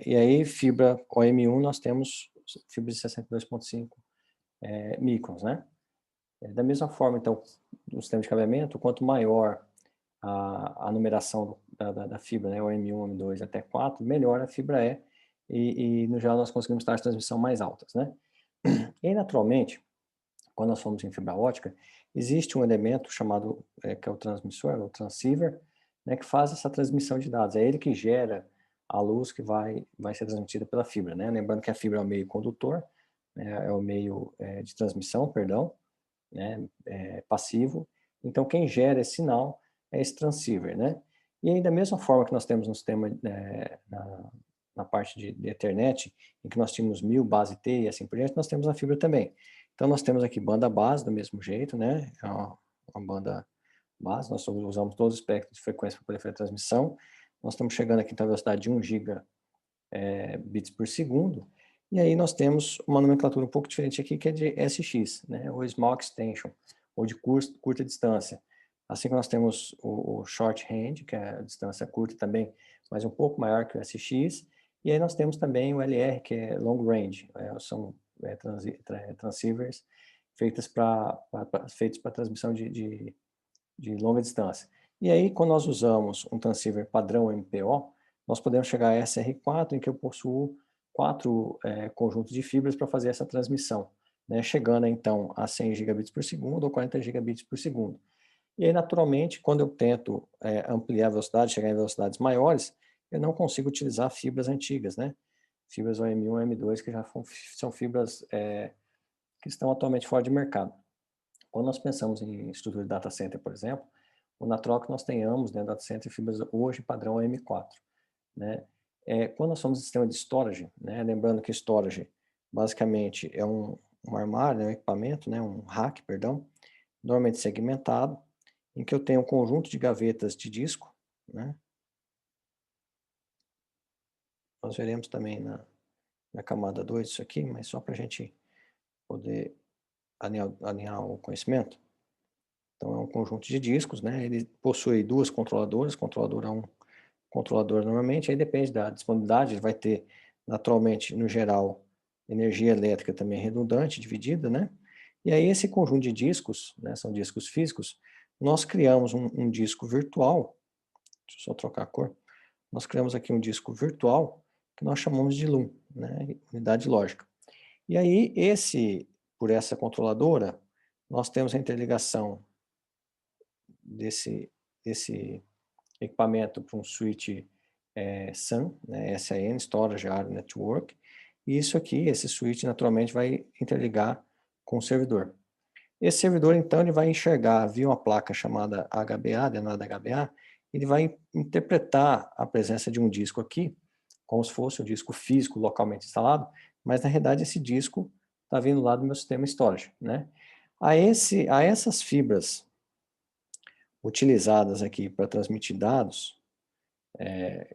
E aí fibra OM1 nós temos fibras de 62,5 microns, né? Da mesma forma, então, no sistema de cabeamento, quanto maior a numeração da fibra, né? OM1, OM2 até 4, melhor a fibra é e no geral nós conseguimos taxas de transmissão mais altas, né? E naturalmente, quando nós falamos em fibra ótica, existe um elemento chamado, que é o transmissor, o transceiver, né, que faz essa transmissão de dados. É ele que gera a luz que vai ser transmitida pela fibra, né? Lembrando que a fibra é o meio condutor, né, é o meio de transmissão, perdão, né, passivo. Então, quem gera esse sinal é esse transceiver, né? E aí, da mesma forma que nós temos no sistema, na parte de Ethernet, em que nós tínhamos 1000 base T e assim por diante, nós temos a fibra também. Então, nós temos aqui banda base do mesmo jeito, né? É uma banda base, nós usamos todos os espectros de frequência para poder fazer a transmissão. Nós estamos chegando aqui na velocidade de 1 gigabits por segundo, e aí nós temos uma nomenclatura um pouco diferente aqui, que é de SX, né? Ou Small Extension, ou de curta distância. Assim que nós temos o Short Range, que é a distância curta também, mas um pouco maior que o SX, e aí nós temos também o LR, que é Long Range, são transceivers feitos para transmissão de longa distância. E aí, quando nós usamos um transceiver padrão MPO, nós podemos chegar a SR4, em que eu possuo 4 conjuntos de fibras para fazer essa transmissão, né, chegando então a 100 gigabits por segundo ou 40 gigabits por segundo. E aí, naturalmente, quando eu tento ampliar a velocidade, chegar em velocidades maiores, eu não consigo utilizar fibras antigas, né? Fibras OM1, OM2, que já são fibras que estão atualmente fora de mercado. Quando nós pensamos em estrutura de data center, por exemplo, o natural que nós tenhamos dentro do data center fibras hoje padrão M4, né? Quando nós somos em sistema de storage, né? Lembrando que storage basicamente é um armário, né? Um equipamento, né? Um rack, perdão, normalmente segmentado, em que eu tenho um conjunto de gavetas de disco, né? Nós veremos também na camada 2 isso aqui, mas só para a gente poder alinhar o conhecimento. Então é um conjunto de discos, né? Ele possui 2 controladoras, controlador 1, controlador normalmente, aí depende da disponibilidade, ele vai ter naturalmente, no geral, energia elétrica também redundante, dividida, né? E aí esse conjunto de discos, né, são discos físicos, nós criamos um disco virtual, deixa eu só trocar a cor, nós criamos aqui um disco virtual que nós chamamos de LUM, né, unidade lógica. E aí por essa controladora, nós temos a interligação desse equipamento para um switch SAN, né, SAN, Storage Area Network, e isso aqui, esse switch, naturalmente vai interligar com o servidor. Esse servidor, então, ele vai enxergar via uma placa chamada HBA, denominada HBA, ele vai interpretar a presença de um disco aqui, como se fosse um disco físico localmente instalado, mas na realidade esse disco está vindo lá do meu sistema storage, né? A essas fibras utilizadas aqui para transmitir dados,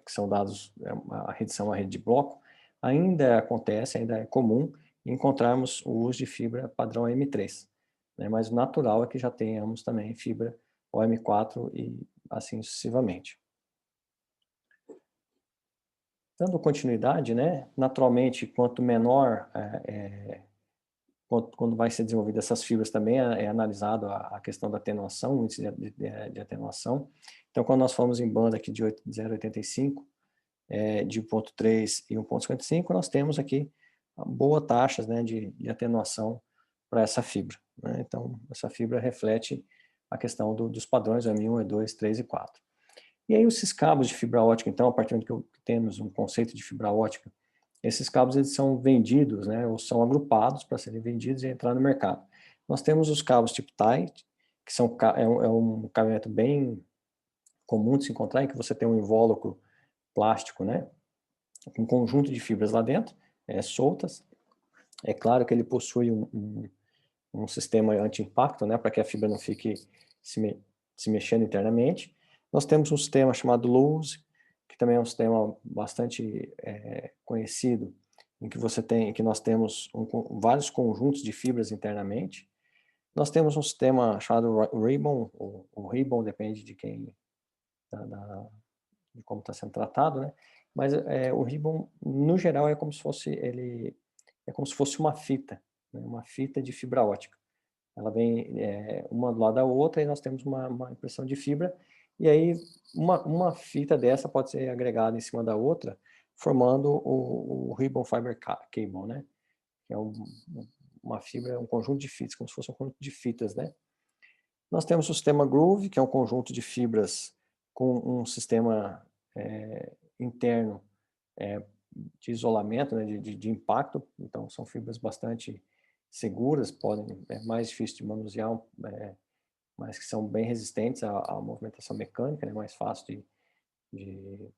que são dados, a rede são uma rede de bloco, ainda acontece, ainda é comum encontrarmos o uso de fibra padrão M3, né? Mas o natural é que já tenhamos também fibra OM4 e assim sucessivamente. Dando continuidade, né? Naturalmente, quanto menor, quando vai ser desenvolvida essas fibras também é analisado a questão da atenuação, o índice de atenuação. Então, quando nós falamos em banda aqui de 0,85, de 1.3 e 1.55, nós temos aqui boas taxas, né, de atenuação para essa fibra, né? Então, essa fibra reflete a questão dos padrões M1, E2, 3 e 4. E aí esses cabos de fibra ótica, então, a partir do que temos um conceito de fibra ótica, esses cabos eles são vendidos, né, ou são agrupados para serem vendidos e entrar no mercado. Nós temos os cabos tipo tie, que são, um cabeamento bem comum de se encontrar, em que você tem um invólucro plástico, né, um conjunto de fibras lá dentro, soltas. É claro que ele possui um sistema anti-impacto, né, para que a fibra não fique se mexendo internamente. Nós temos um sistema chamado loose, que também é um sistema bastante conhecido, em que nós temos vários conjuntos de fibras internamente. Nós temos um sistema chamado ribbon, ou ribbon, depende de quem, de como está sendo tratado, né? Mas o ribbon, no geral, é como se fosse uma fita, né? Uma fita de fibra ótica. Ela vem uma do lado da outra e nós temos uma impressão de fibra, e aí uma fita dessa pode ser agregada em cima da outra, formando o Ribbon Fiber Cable, né? Que é uma fibra, um conjunto de fitas, como se fosse um conjunto de fitas, né? Nós temos o sistema Groove, que é um conjunto de fibras com um sistema interno de isolamento, né, de impacto, então são fibras bastante seguras, é mais difícil de manusear, mas que são bem resistentes à movimentação mecânica, é mais fácil de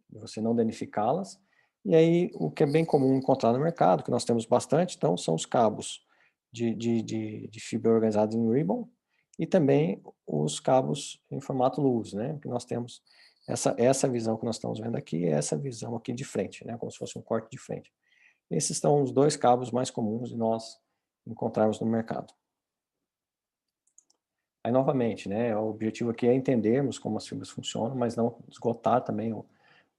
você não danificá-las. E aí, o que é bem comum encontrar no mercado, que nós temos bastante, então, são os cabos de fibra organizados em ribbon e também os cabos em formato luz, né? Que nós temos essa visão que nós estamos vendo aqui, é essa visão aqui de frente, né? Como se fosse um corte de frente. Esses são os dois cabos mais comuns de nós encontrarmos no mercado. Aí, novamente, né, o objetivo aqui é entendermos como as fibras funcionam, mas não esgotar também o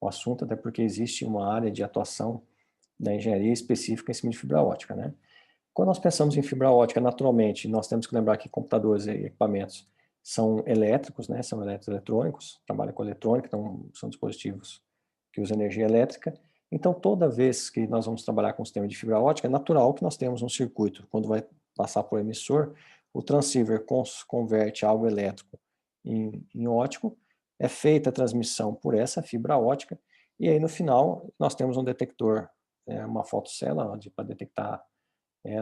assunto, até porque existe uma área de atuação da engenharia específica em cima de fibra ótica, né? Quando nós pensamos em fibra ótica, naturalmente, nós temos que lembrar que computadores e equipamentos são elétricos, né, são eletrônicos, trabalham com eletrônica, então são dispositivos que usam energia elétrica. Então, toda vez que nós vamos trabalhar com um sistema de fibra ótica, é natural que nós temos um circuito, quando vai passar por emissor, o transceiver converte algo elétrico em ótico, é feita a transmissão por essa fibra ótica, e aí no final nós temos um detector, uma fotocela para detectar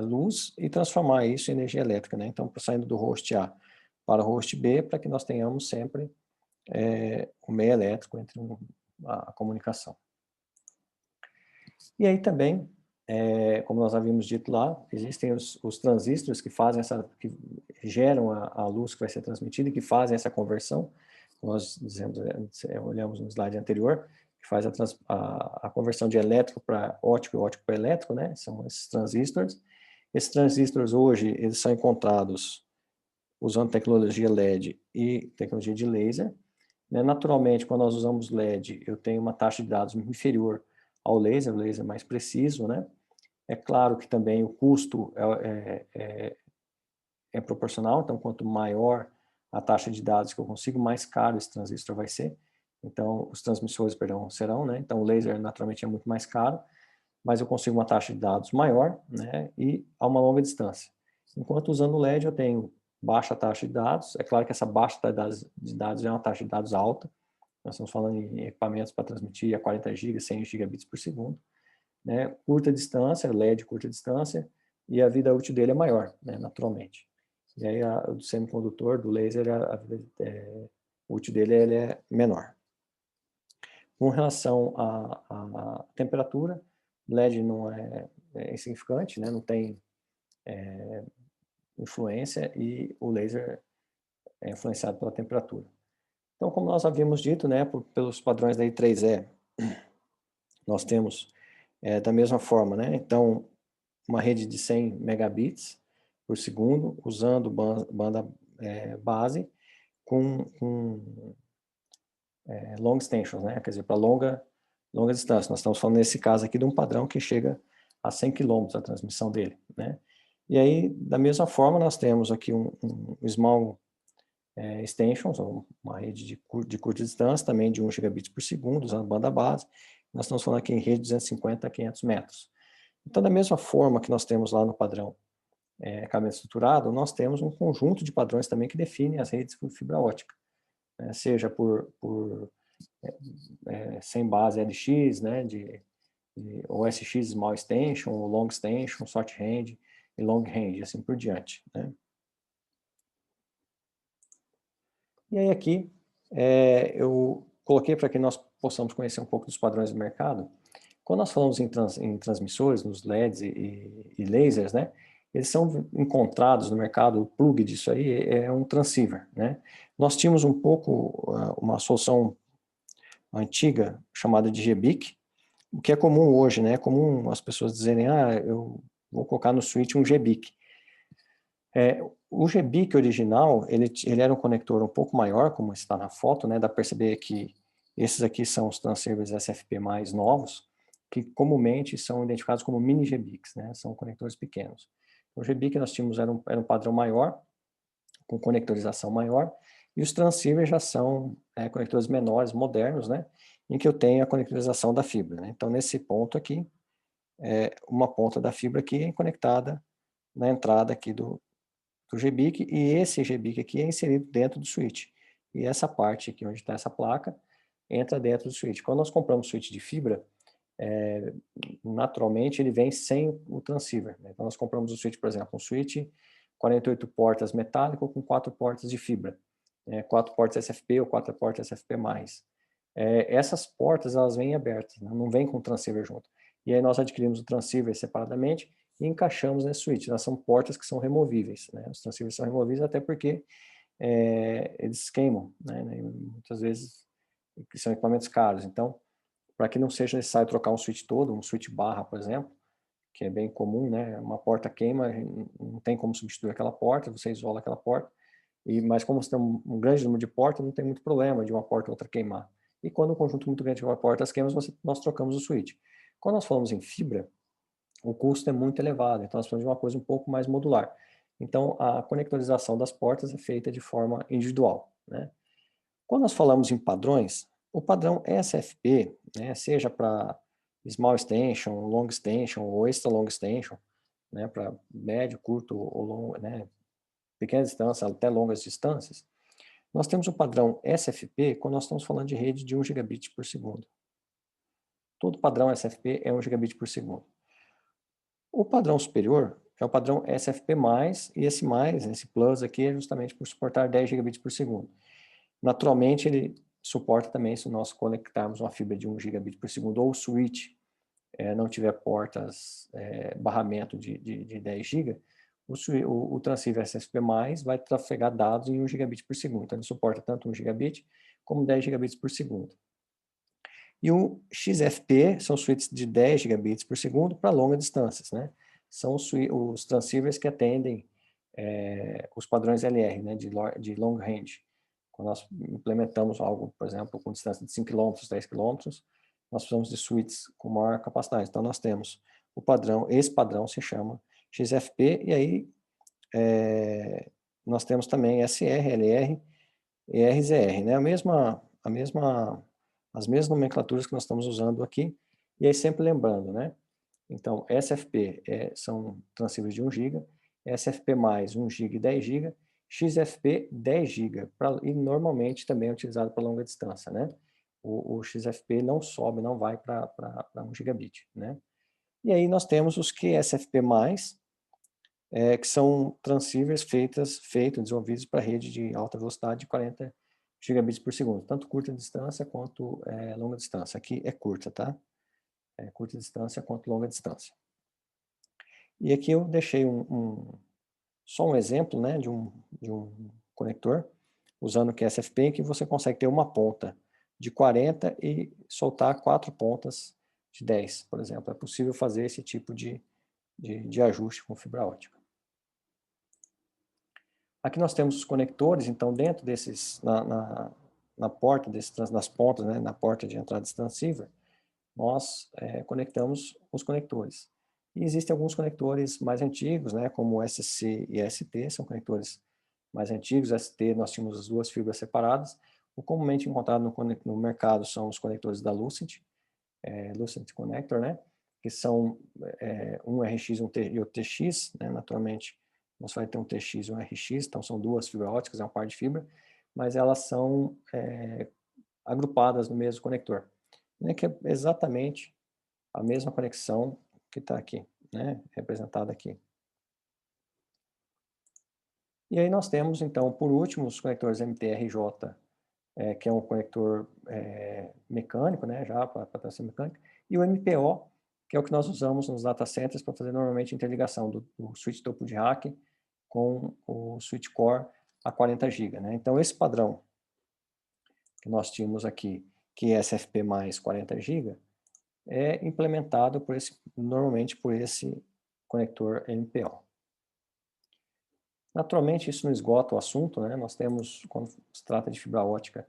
luz e transformar isso em energia elétrica, né? Então, saindo do host A para o host B, para que nós tenhamos sempre o meio elétrico entre a comunicação. E aí também, como nós havíamos dito lá, existem os transistores que fazem que geram a luz que vai ser transmitida e que fazem essa conversão. Nós olhamos no slide anterior, que faz a conversão de elétrico para ótico e ótico para elétrico, né? São esses transistores. Esses transistores hoje, eles são encontrados usando tecnologia LED e tecnologia de laser, né? Naturalmente, quando nós usamos LED, eu tenho uma taxa de dados inferior ao laser, o laser é mais preciso, né? É claro que também o custo é proporcional, então quanto maior a taxa de dados que eu consigo, mais caro esse transistor vai ser. Então, os transmissores, perdão, serão, né? Então, o laser naturalmente é muito mais caro, mas eu consigo uma taxa de dados maior, né? E a uma longa distância. Enquanto usando o LED eu tenho baixa taxa de dados, é claro que essa baixa taxa de dados é uma taxa de dados alta, nós estamos falando em equipamentos para transmitir a 40 GB, 100 gigabits por segundo, né? Curta distância, LED curta distância, e a vida útil dele é maior, né, naturalmente. E aí o semicondutor, do laser, a vida útil dele ele é menor. Com relação à temperatura, LED não é insignificante, né, não tem influência, e o laser é influenciado pela temperatura. Então, como nós havíamos dito, né, pelos padrões da I3E, nós temos da mesma forma, né, então, uma rede de 100 megabits por segundo, usando banda base, com long extensions, né, quer dizer, para longa distância. Nós estamos falando, nesse caso aqui, de um padrão que chega a 100 km a transmissão dele, né. E aí, da mesma forma, nós temos aqui um small extensions, uma rede de curta distância, também de 1 gigabit por segundo, usando banda base. Nós estamos falando aqui em rede de 250 a 500 metros. Então, da mesma forma que nós temos lá no padrão cabimento estruturado, nós temos um conjunto de padrões também que definem as redes por fibra ótica, né? Seja sem base LX, né, ou SX Small Extension, ou Long Extension, Short Range e Long Range, assim por diante, né? E aí aqui eu coloquei para que nós possamos conhecer um pouco dos padrões do mercado. Quando nós falamos em transmissores, nos LEDs e lasers, né, eles são encontrados no mercado, o plug disso aí é um transceiver, né? Nós tínhamos um pouco uma solução antiga chamada de GBIC, o que é comum hoje, né? É comum as pessoas dizerem, eu vou colocar no switch um GBIC. O GBIC original, ele era um conector um pouco maior, como está na foto, né? Dá para perceber que esses aqui são os transceivers SFP mais novos, que comumente são identificados como mini GBICs, né? São conectores pequenos. O GBIC que nós tínhamos era um padrão maior, com conectorização maior, e os transceivers já são conectores menores, modernos, né? Em que eu tenho a conectorização da fibra, né? Então, nesse ponto aqui, uma ponta da fibra aqui é conectada na entrada aqui do GBIC, e esse GBIC aqui é inserido dentro do switch. E essa parte aqui, onde está essa placa, entra dentro do switch. Quando nós compramos switch de fibra, naturalmente ele vem sem o transceiver, né? Então nós compramos um switch, por exemplo, um switch 48 portas metálico com 4 portas de fibra, 4 portas SFP ou 4 portas SFP+. Essas portas, elas vêm abertas, né? Não vem com o transceiver junto. E aí nós adquirimos o transceiver separadamente e encaixamos nesse switch. Elas são portas que são removíveis, né? Os transceivers são removíveis até porque eles queimam, né? Muitas vezes são equipamentos caros. Então, para que não seja necessário trocar um switch todo, um switch barra, por exemplo, que é bem comum, né? Uma porta queima, não tem como substituir aquela porta, você isola aquela porta, mas como você tem um grande número de portas, não tem muito problema de uma porta ou outra queimar. E quando um conjunto muito grande de portas queima, nós trocamos o switch. Quando nós falamos em fibra, o custo é muito elevado, então nós falamos de uma coisa um pouco mais modular. Então, a conectorização das portas é feita de forma individual, né? Quando nós falamos em padrões, o padrão SFP, né, seja para Small Extension, Long Extension ou Extra Long Extension, né, para médio, curto ou longo, né, pequenas distâncias até longas distâncias, nós temos o padrão SFP quando nós estamos falando de rede de 1 gigabit por segundo. Todo padrão SFP é 1 gigabit por segundo. O padrão superior é o padrão SFP+, e esse plus aqui é justamente por suportar 10 gigabits por segundo. Naturalmente, ele suporta também se nós conectarmos uma fibra de 1 gigabit por segundo ou o switch não tiver portas, barramento de 10 GB, o transceiver SFP+, vai trafegar dados em 1 gigabit por segundo. Então, ele suporta tanto 1 gigabit como 10 gigabits por segundo. E o XFP são switches de 10 gigabits por segundo para longas distâncias, né? São os transceivers que atendem os padrões LR, né, de long range. Quando nós implementamos algo, por exemplo, com distância de 5 km, 10 km, nós precisamos de switches com maior capacidade. Então, nós temos esse padrão se chama XFP, e aí nós temos também SR, LR e RZR, né? As mesmas nomenclaturas que nós estamos usando aqui, e aí sempre lembrando, né? Então, SFP são transceivers de 1 GB, SFP+, 1 GB e 10 GB, XFP 10 GB, e normalmente também é utilizado para longa distância, né? o XFP não sobe, não vai para 1 gigabit, né? E aí nós temos os QSFP+, que são transceivers desenvolvidos para rede de alta velocidade de 40 gigabits por segundo, tanto curta distância quanto longa distância. Aqui é curta, tá? Curta distância quanto longa distância. E aqui eu deixei só um exemplo, né, de um conector, usando o QSFP, em que você consegue ter uma ponta de 40 e soltar 4 pontas de 10, por exemplo. É possível fazer esse tipo de ajuste com fibra ótica. Aqui nós temos os conectores, então dentro desses, na porta nas pontas, né, na porta de entrada desse transceiver, nós conectamos os conectores. E existem alguns conectores mais antigos, né, como SC e ST, são conectores mais antigos. ST nós tínhamos as duas fibras separadas. O comumente encontrado no mercado são os conectores da Lucent, Lucent Connector, né, que são um RX e o TX, né, naturalmente nós vai ter um TX e um RX, então são duas fibras óticas, é um par de fibra, mas elas são agrupadas no mesmo conector, né, que é exatamente a mesma conexão que está aqui, né, representada aqui. E aí nós temos, então, por último, os conectores MTRJ, que é um conector mecânico, né, já para transmissão mecânica, e o MPO, que é o que nós usamos nos data centers para fazer normalmente a interligação do switch topo de rack com o switch core a 40 GB, né? Então esse padrão que nós tínhamos aqui, que é SFP mais 40 GB, é implementado normalmente por esse conector MPO. Naturalmente isso não esgota o assunto, né? Nós temos, quando se trata de fibra ótica,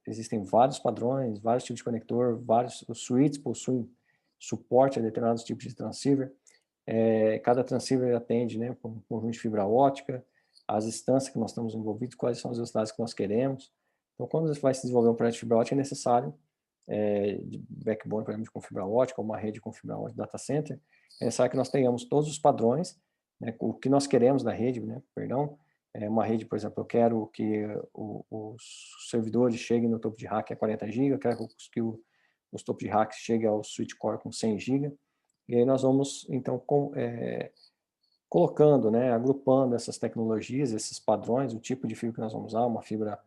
existem vários padrões, vários tipos de conector, os switches possuem suporte a determinados tipos de transceiver. Cada transceiver atende, né, com um conjunto de fibra ótica, as instâncias que nós estamos envolvidos, quais são as velocidades que nós queremos. Então, quando vai se desenvolver um projeto de fibra ótica, é necessário de backbone, por exemplo, com fibra ótica, ou uma rede com fibra ótica data center, é necessário que nós tenhamos todos os padrões, né, o que nós queremos da rede, né, perdão, uma rede, por exemplo, eu quero que os servidores cheguem no topo de rack a 40 GB, eu quero que os topos de rack cheguem ao switch core com 100 GB, e aí nós vamos, então, colocando, né, agrupando essas tecnologias, esses padrões, o tipo de fibra que nós vamos usar, uma fibra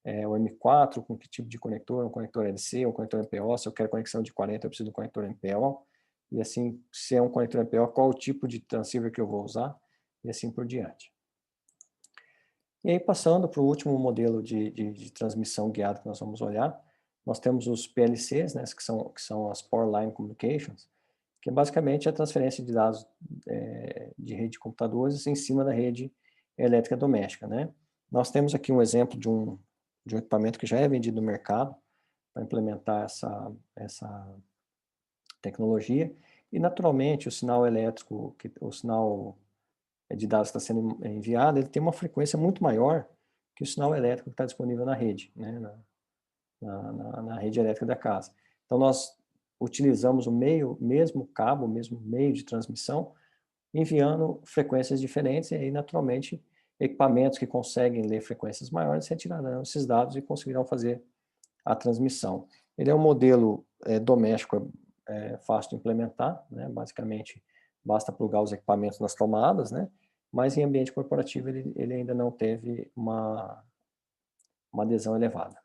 o M4, com que tipo de conector, um conector LC, um conector MPO, se eu quero conexão de 40, eu preciso de um conector MPO, e assim, se é um conector MPO, qual o tipo de transceiver que eu vou usar, e assim por diante. E aí, passando para o último modelo de transmissão guiada que nós vamos olhar, nós temos os PLCs, né, que são as Power Line Communications, que é basicamente a transferência de dados de rede de computadores em cima da rede elétrica doméstica, né? Nós temos aqui um exemplo de um equipamento que já é vendido no mercado para implementar essa tecnologia, e naturalmente o sinal elétrico, o sinal de dados que está sendo enviado, ele tem uma frequência muito maior que o sinal elétrico que está disponível na rede, né? na rede elétrica da casa. Então nós utilizamos o mesmo cabo, o mesmo meio de transmissão, enviando frequências diferentes, e aí naturalmente equipamentos que conseguem ler frequências maiores retirarão esses dados e conseguirão fazer a transmissão. Ele é um modelo doméstico, fácil de implementar, né? Basicamente basta plugar os equipamentos nas tomadas, né? Mas em ambiente corporativo ele ainda não teve uma adesão elevada.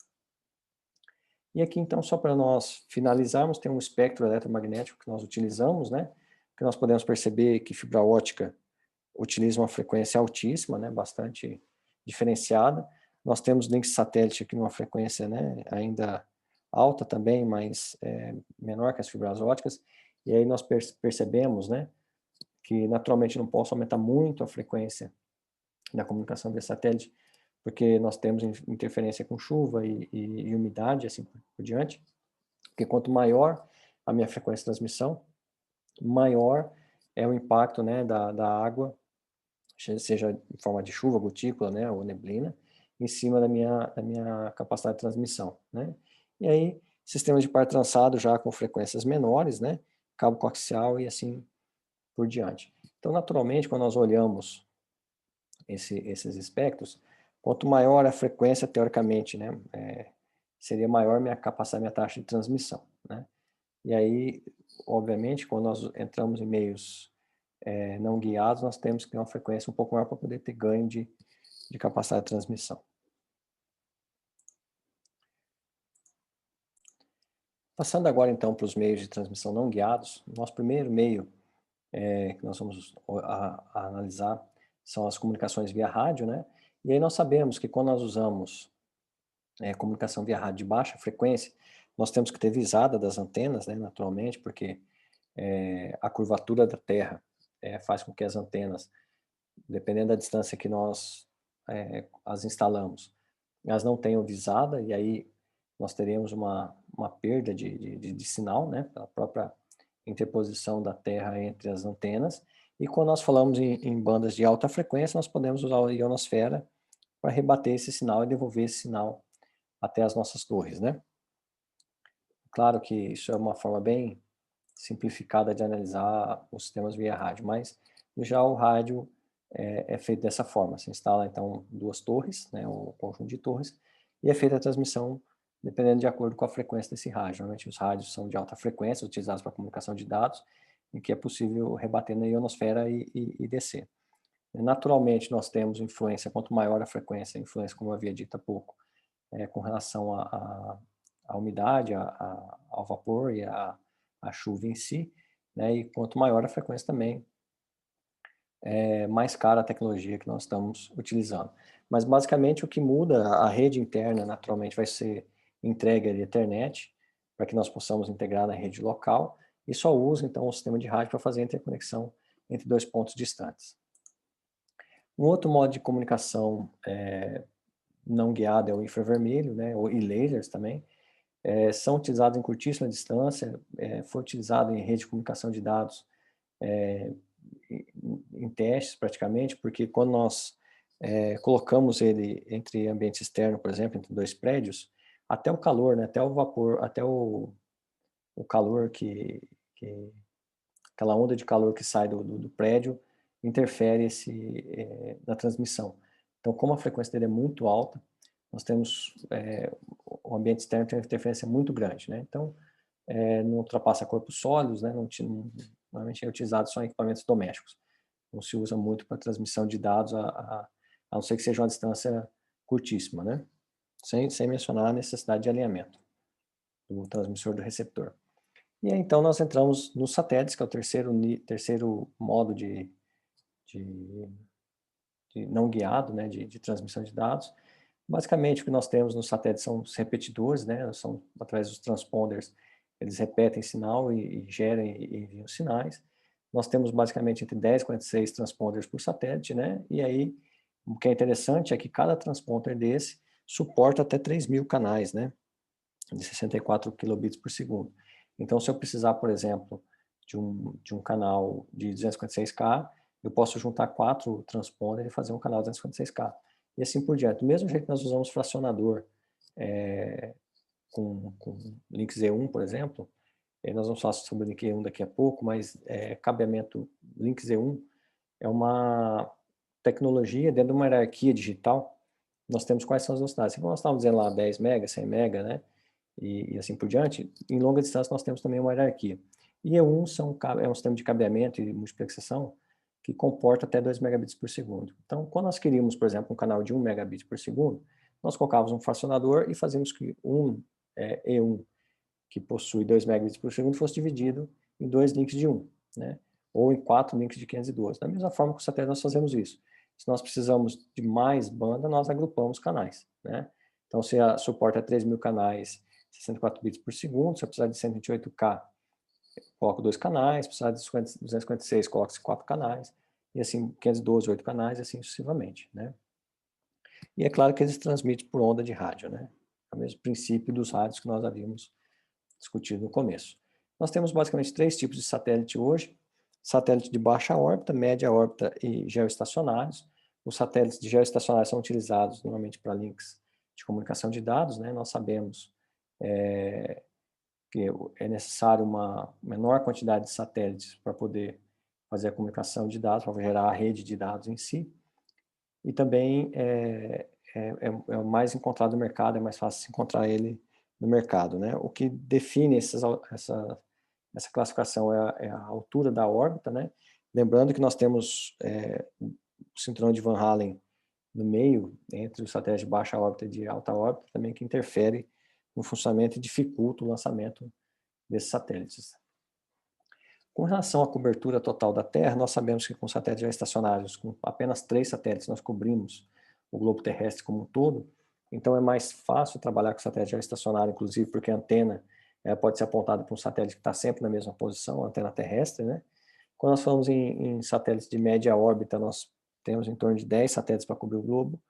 E aqui, então, só para nós finalizarmos, tem um espectro eletromagnético que nós utilizamos, né? Que nós podemos perceber que fibra ótica utiliza uma frequência altíssima, né? Bastante diferenciada. Nós temos links satélite aqui numa frequência, né, ainda alta também, mas menor que as fibras óticas. E aí nós percebemos, né, que naturalmente não posso aumentar muito a frequência da comunicação via satélite, porque nós temos interferência com chuva e umidade, assim por diante. Porque quanto maior a minha frequência de transmissão, maior é o impacto, né, da água, seja em forma de chuva, gotícula, né, ou neblina, em cima da minha capacidade de transmissão, né? E aí, sistemas de par trançado já com frequências menores, né, cabo coaxial e assim por diante. Então, naturalmente, quando nós olhamos esses espectros, quanto maior a frequência, teoricamente, né, seria maior minha capacidade, minha taxa de transmissão, né? E aí, obviamente, quando nós entramos em meios não guiados, nós temos que ter uma frequência um pouco maior para poder ter ganho de capacidade de transmissão. Passando agora, então, para os meios de transmissão não guiados, nosso primeiro meio que nós vamos analisar são as comunicações via rádio, né? E aí nós sabemos que quando nós usamos comunicação via rádio de baixa frequência, nós temos que ter visada das antenas, né, naturalmente, porque a curvatura da Terra faz com que as antenas, dependendo da distância que nós as instalamos, elas não tenham visada, e aí nós teremos uma perda de sinal, né, pela própria interposição da Terra entre as antenas. E quando nós falamos em bandas de alta frequência, nós podemos usar a ionosfera para rebater esse sinal e devolver esse sinal até as nossas torres, né? Claro que isso é uma forma bem simplificada de analisar os sistemas via rádio, mas já o rádio é feito dessa forma. Se instala então duas torres, né, um conjunto de torres, e é feita a transmissão dependendo de acordo com a frequência desse rádio. Normalmente os rádios são de alta frequência, utilizados para comunicação de dados, em que é possível rebater na ionosfera e descer. Naturalmente nós temos influência, quanto maior a frequência, influência, como eu havia dito há pouco, com relação à umidade, ao vapor e à chuva em si, né? E quanto maior a frequência também, mais cara a tecnologia que nós estamos utilizando. Mas basicamente o que muda, a rede interna naturalmente vai ser entregue de Ethernet, para que nós possamos integrar na rede local, e só usa então o sistema de rádio para fazer a interconexão entre dois pontos distantes. Um outro modo de comunicação não guiado é o infravermelho, né, e lasers também, são utilizados em curtíssima distância, foi utilizado em rede de comunicação de dados em testes praticamente, porque quando nós colocamos ele entre ambiente externo, por exemplo, entre dois prédios, até o calor, né, até o vapor, até o calor aquela onda de calor que sai do prédio interfere na transmissão. Então, como a frequência dele é muito alta, nós temos o ambiente externo tem uma interferência muito grande, né? Então, não ultrapassa corpos sólidos, né? Normalmente é utilizado só em equipamentos domésticos. Não se usa muito para transmissão de dados, a não ser que seja uma distância curtíssima, né? Sem mencionar a necessidade de alinhamento do transmissor do receptor. E aí, então, nós entramos nos satélites, que é o terceiro modo de não guiado, né, de transmissão de dados. Basicamente, o que nós temos nos satélites são os repetidores, né, são através dos transponders, eles repetem sinal e geram e enviam sinais. Nós temos basicamente entre 10 e 46 transponders por satélite, né, e aí o que é interessante é que cada transponder desse suporta até 3.000 canais, né, de 64 kilobits por segundo. Então, se eu precisar, por exemplo, de um canal de 256K, eu posso juntar 4 transponders e fazer um canal de 256K. E assim por diante. Do mesmo jeito que nós usamos fracionador com link Z1, por exemplo, nós vamos falar sobre o link Z1 daqui a pouco, mas cabeamento link Z1 é uma tecnologia dentro de uma hierarquia digital. Nós temos quais são as velocidades. Como nós estávamos dizendo lá, 10 mega, 100 mega, né? E assim por diante, em longa distância nós temos também uma hierarquia. E E1 é um sistema de cabeamento e multiplexação que comporta até 2 megabits por segundo. Então, quando nós queríamos, por exemplo, um canal de 1 megabit por segundo, nós colocávamos um fracionador e fazíamos que E1, que possui 2 megabits por segundo, fosse dividido em 2 links de 1, né? Ou em 4 links de 512. Da mesma forma que o satélite nós fazemos isso. Se nós precisamos de mais banda, nós agrupamos canais, né? Então, se suporta 3.000 canais, 64 bits por segundo, se eu precisar de 128K, coloco 2 canais, se precisar de 256, coloco 4 canais, e assim, 512, 8 canais, e assim sucessivamente, né? E é claro que eles transmitem por onda de rádio, né? É o mesmo princípio dos rádios que nós havíamos discutido no começo. Nós temos basicamente 3 tipos de satélite hoje: satélite de baixa órbita, média órbita e geoestacionários. Os satélites de geoestacionários são utilizados normalmente para links de comunicação de dados, né? Nós sabemos que é necessário uma menor quantidade de satélites para poder fazer a comunicação de dados, para gerar a rede de dados em si. E também é o mais encontrado no mercado, é mais fácil se encontrar ele no mercado, né? O que define essa classificação é a altura da órbita, né? Lembrando que nós temos o cinturão de Van Allen no meio, entre os satélites de baixa órbita e de alta órbita, também que interfere no funcionamento e dificulta o lançamento desses satélites. Com relação à cobertura total da Terra, nós sabemos que com satélites geoestacionários, com apenas 3 satélites, nós cobrimos o globo terrestre como um todo. Então é mais fácil trabalhar com satélite geoestacionário, inclusive porque a antena pode ser apontada para um satélite que está sempre na mesma posição, a antena terrestre, né? Quando nós falamos em satélites de média órbita, nós temos em torno de 10 satélites para cobrir o globo,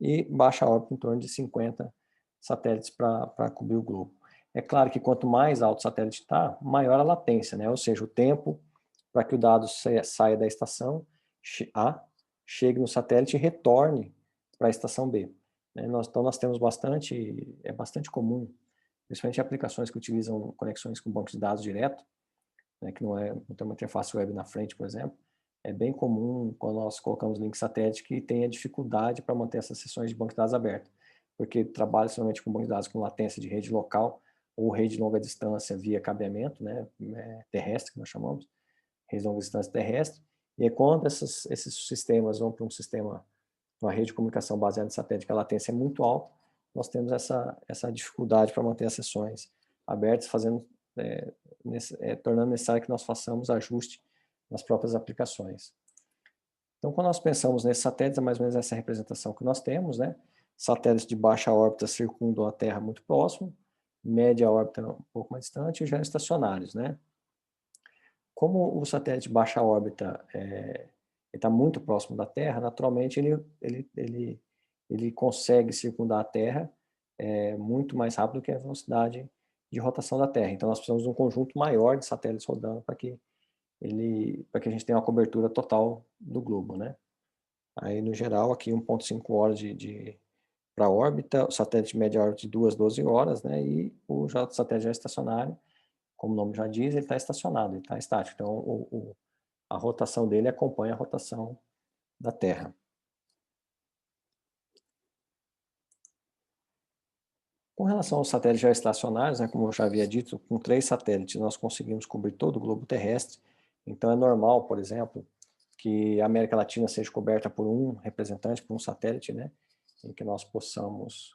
e baixa órbita em torno de 50 satélites para cobrir o globo. É claro que quanto mais alto o satélite está, maior a latência, né? Ou seja, o tempo para que o dado saia da estação A, chegue no satélite e retorne para a estação B. Então nós temos é bastante comum, principalmente em aplicações que utilizam conexões com bancos de dados direto, né, que não tem uma interface web na frente, por exemplo. É bem comum quando nós colocamos link satélite que tenha dificuldade para manter essas sessões de banco de dados abertas, porque trabalha somente com banco de dados com latência de rede local ou rede de longa distância via cabeamento, né, terrestre, que nós chamamos, rede de longa distância terrestre. E aí, quando esses sistemas vão para uma rede de comunicação baseada em satélite, que a latência é muito alta, nós temos essa dificuldade para manter as sessões abertas, tornando necessário que nós façamos ajuste nas próprias aplicações. Então, quando nós pensamos nesses satélites, é mais ou menos essa representação que nós temos, né? Satélites de baixa órbita circundam a Terra muito próximo, média órbita um pouco mais distante, e geoestacionários, né? Como o satélite de baixa órbita está muito próximo da Terra, naturalmente ele consegue circundar a Terra muito mais rápido que a velocidade de rotação da Terra. Então nós precisamos de um conjunto maior de satélites rodando para que a gente tenha uma cobertura total do globo, né? Aí no geral aqui 1,5 horas para a órbita, o satélite de média órbita de 12 horas, né? E o satélite geoestacionário, como o nome já diz, ele está estacionado, ele está estático. Então a rotação dele acompanha a rotação da Terra. Com relação aos satélites geoestacionários, né, como eu já havia dito, com 3 satélites nós conseguimos cobrir todo o globo terrestre. Então é normal, por exemplo, que a América Latina seja coberta por um representante, por um satélite, né, em que nós possamos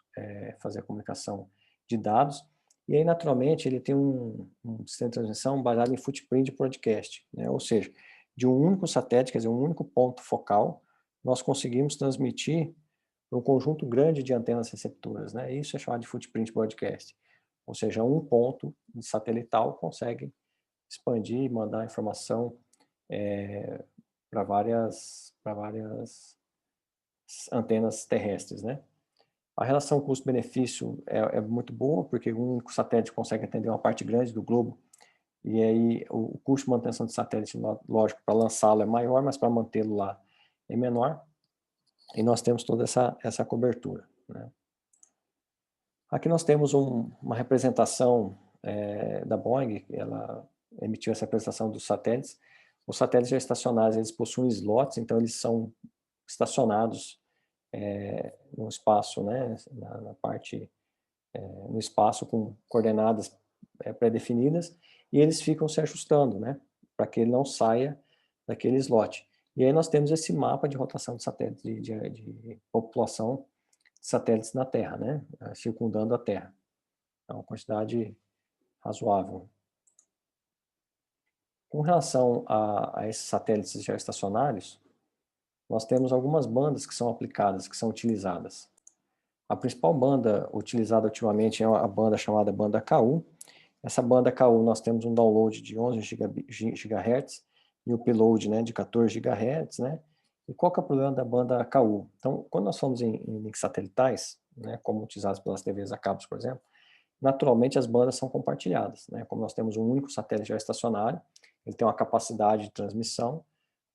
fazer a comunicação de dados. E aí, naturalmente, ele tem um sistema de transmissão baseado em footprint broadcast, né, ou seja, de um único satélite, quer dizer, um único ponto focal, nós conseguimos transmitir um conjunto grande de antenas receptoras, né? Isso é chamado de footprint broadcast. Ou seja, um ponto satelital consegue expandir e mandar informação para várias antenas terrestres, né? A relação custo-benefício é muito boa, porque um único satélite consegue atender uma parte grande do globo, e aí o custo de manutenção de satélite, lógico, para lançá-lo é maior, mas para mantê-lo lá é menor. E nós temos toda essa cobertura, né? Aqui nós temos uma representação da Boeing, ela emitiu essa representação dos satélites. Os satélites geoestacionários, eles possuem slots, então eles são estacionados no espaço, né, na parte, no espaço com coordenadas pré-definidas, e eles ficam se ajustando, né, para que ele não saia daquele slot. E aí nós temos esse mapa de rotação de satélites, de população de satélites na Terra, né, circundando a Terra. É uma quantidade razoável. Com relação a esses satélites geoestacionários, nós temos algumas bandas que são aplicadas, que são utilizadas. A principal banda utilizada ultimamente é a banda chamada banda KU. Essa banda KU nós temos um download de 11 GHz e o upload, né, de 14 GHz, né? E qual que é o problema da banda KU? Então, quando nós falamos em links satelitais, né, como utilizados pelas TVs a cabos, por exemplo, naturalmente as bandas são compartilhadas, né? Como nós temos um único satélite geoestacionário, ele tem uma capacidade de transmissão,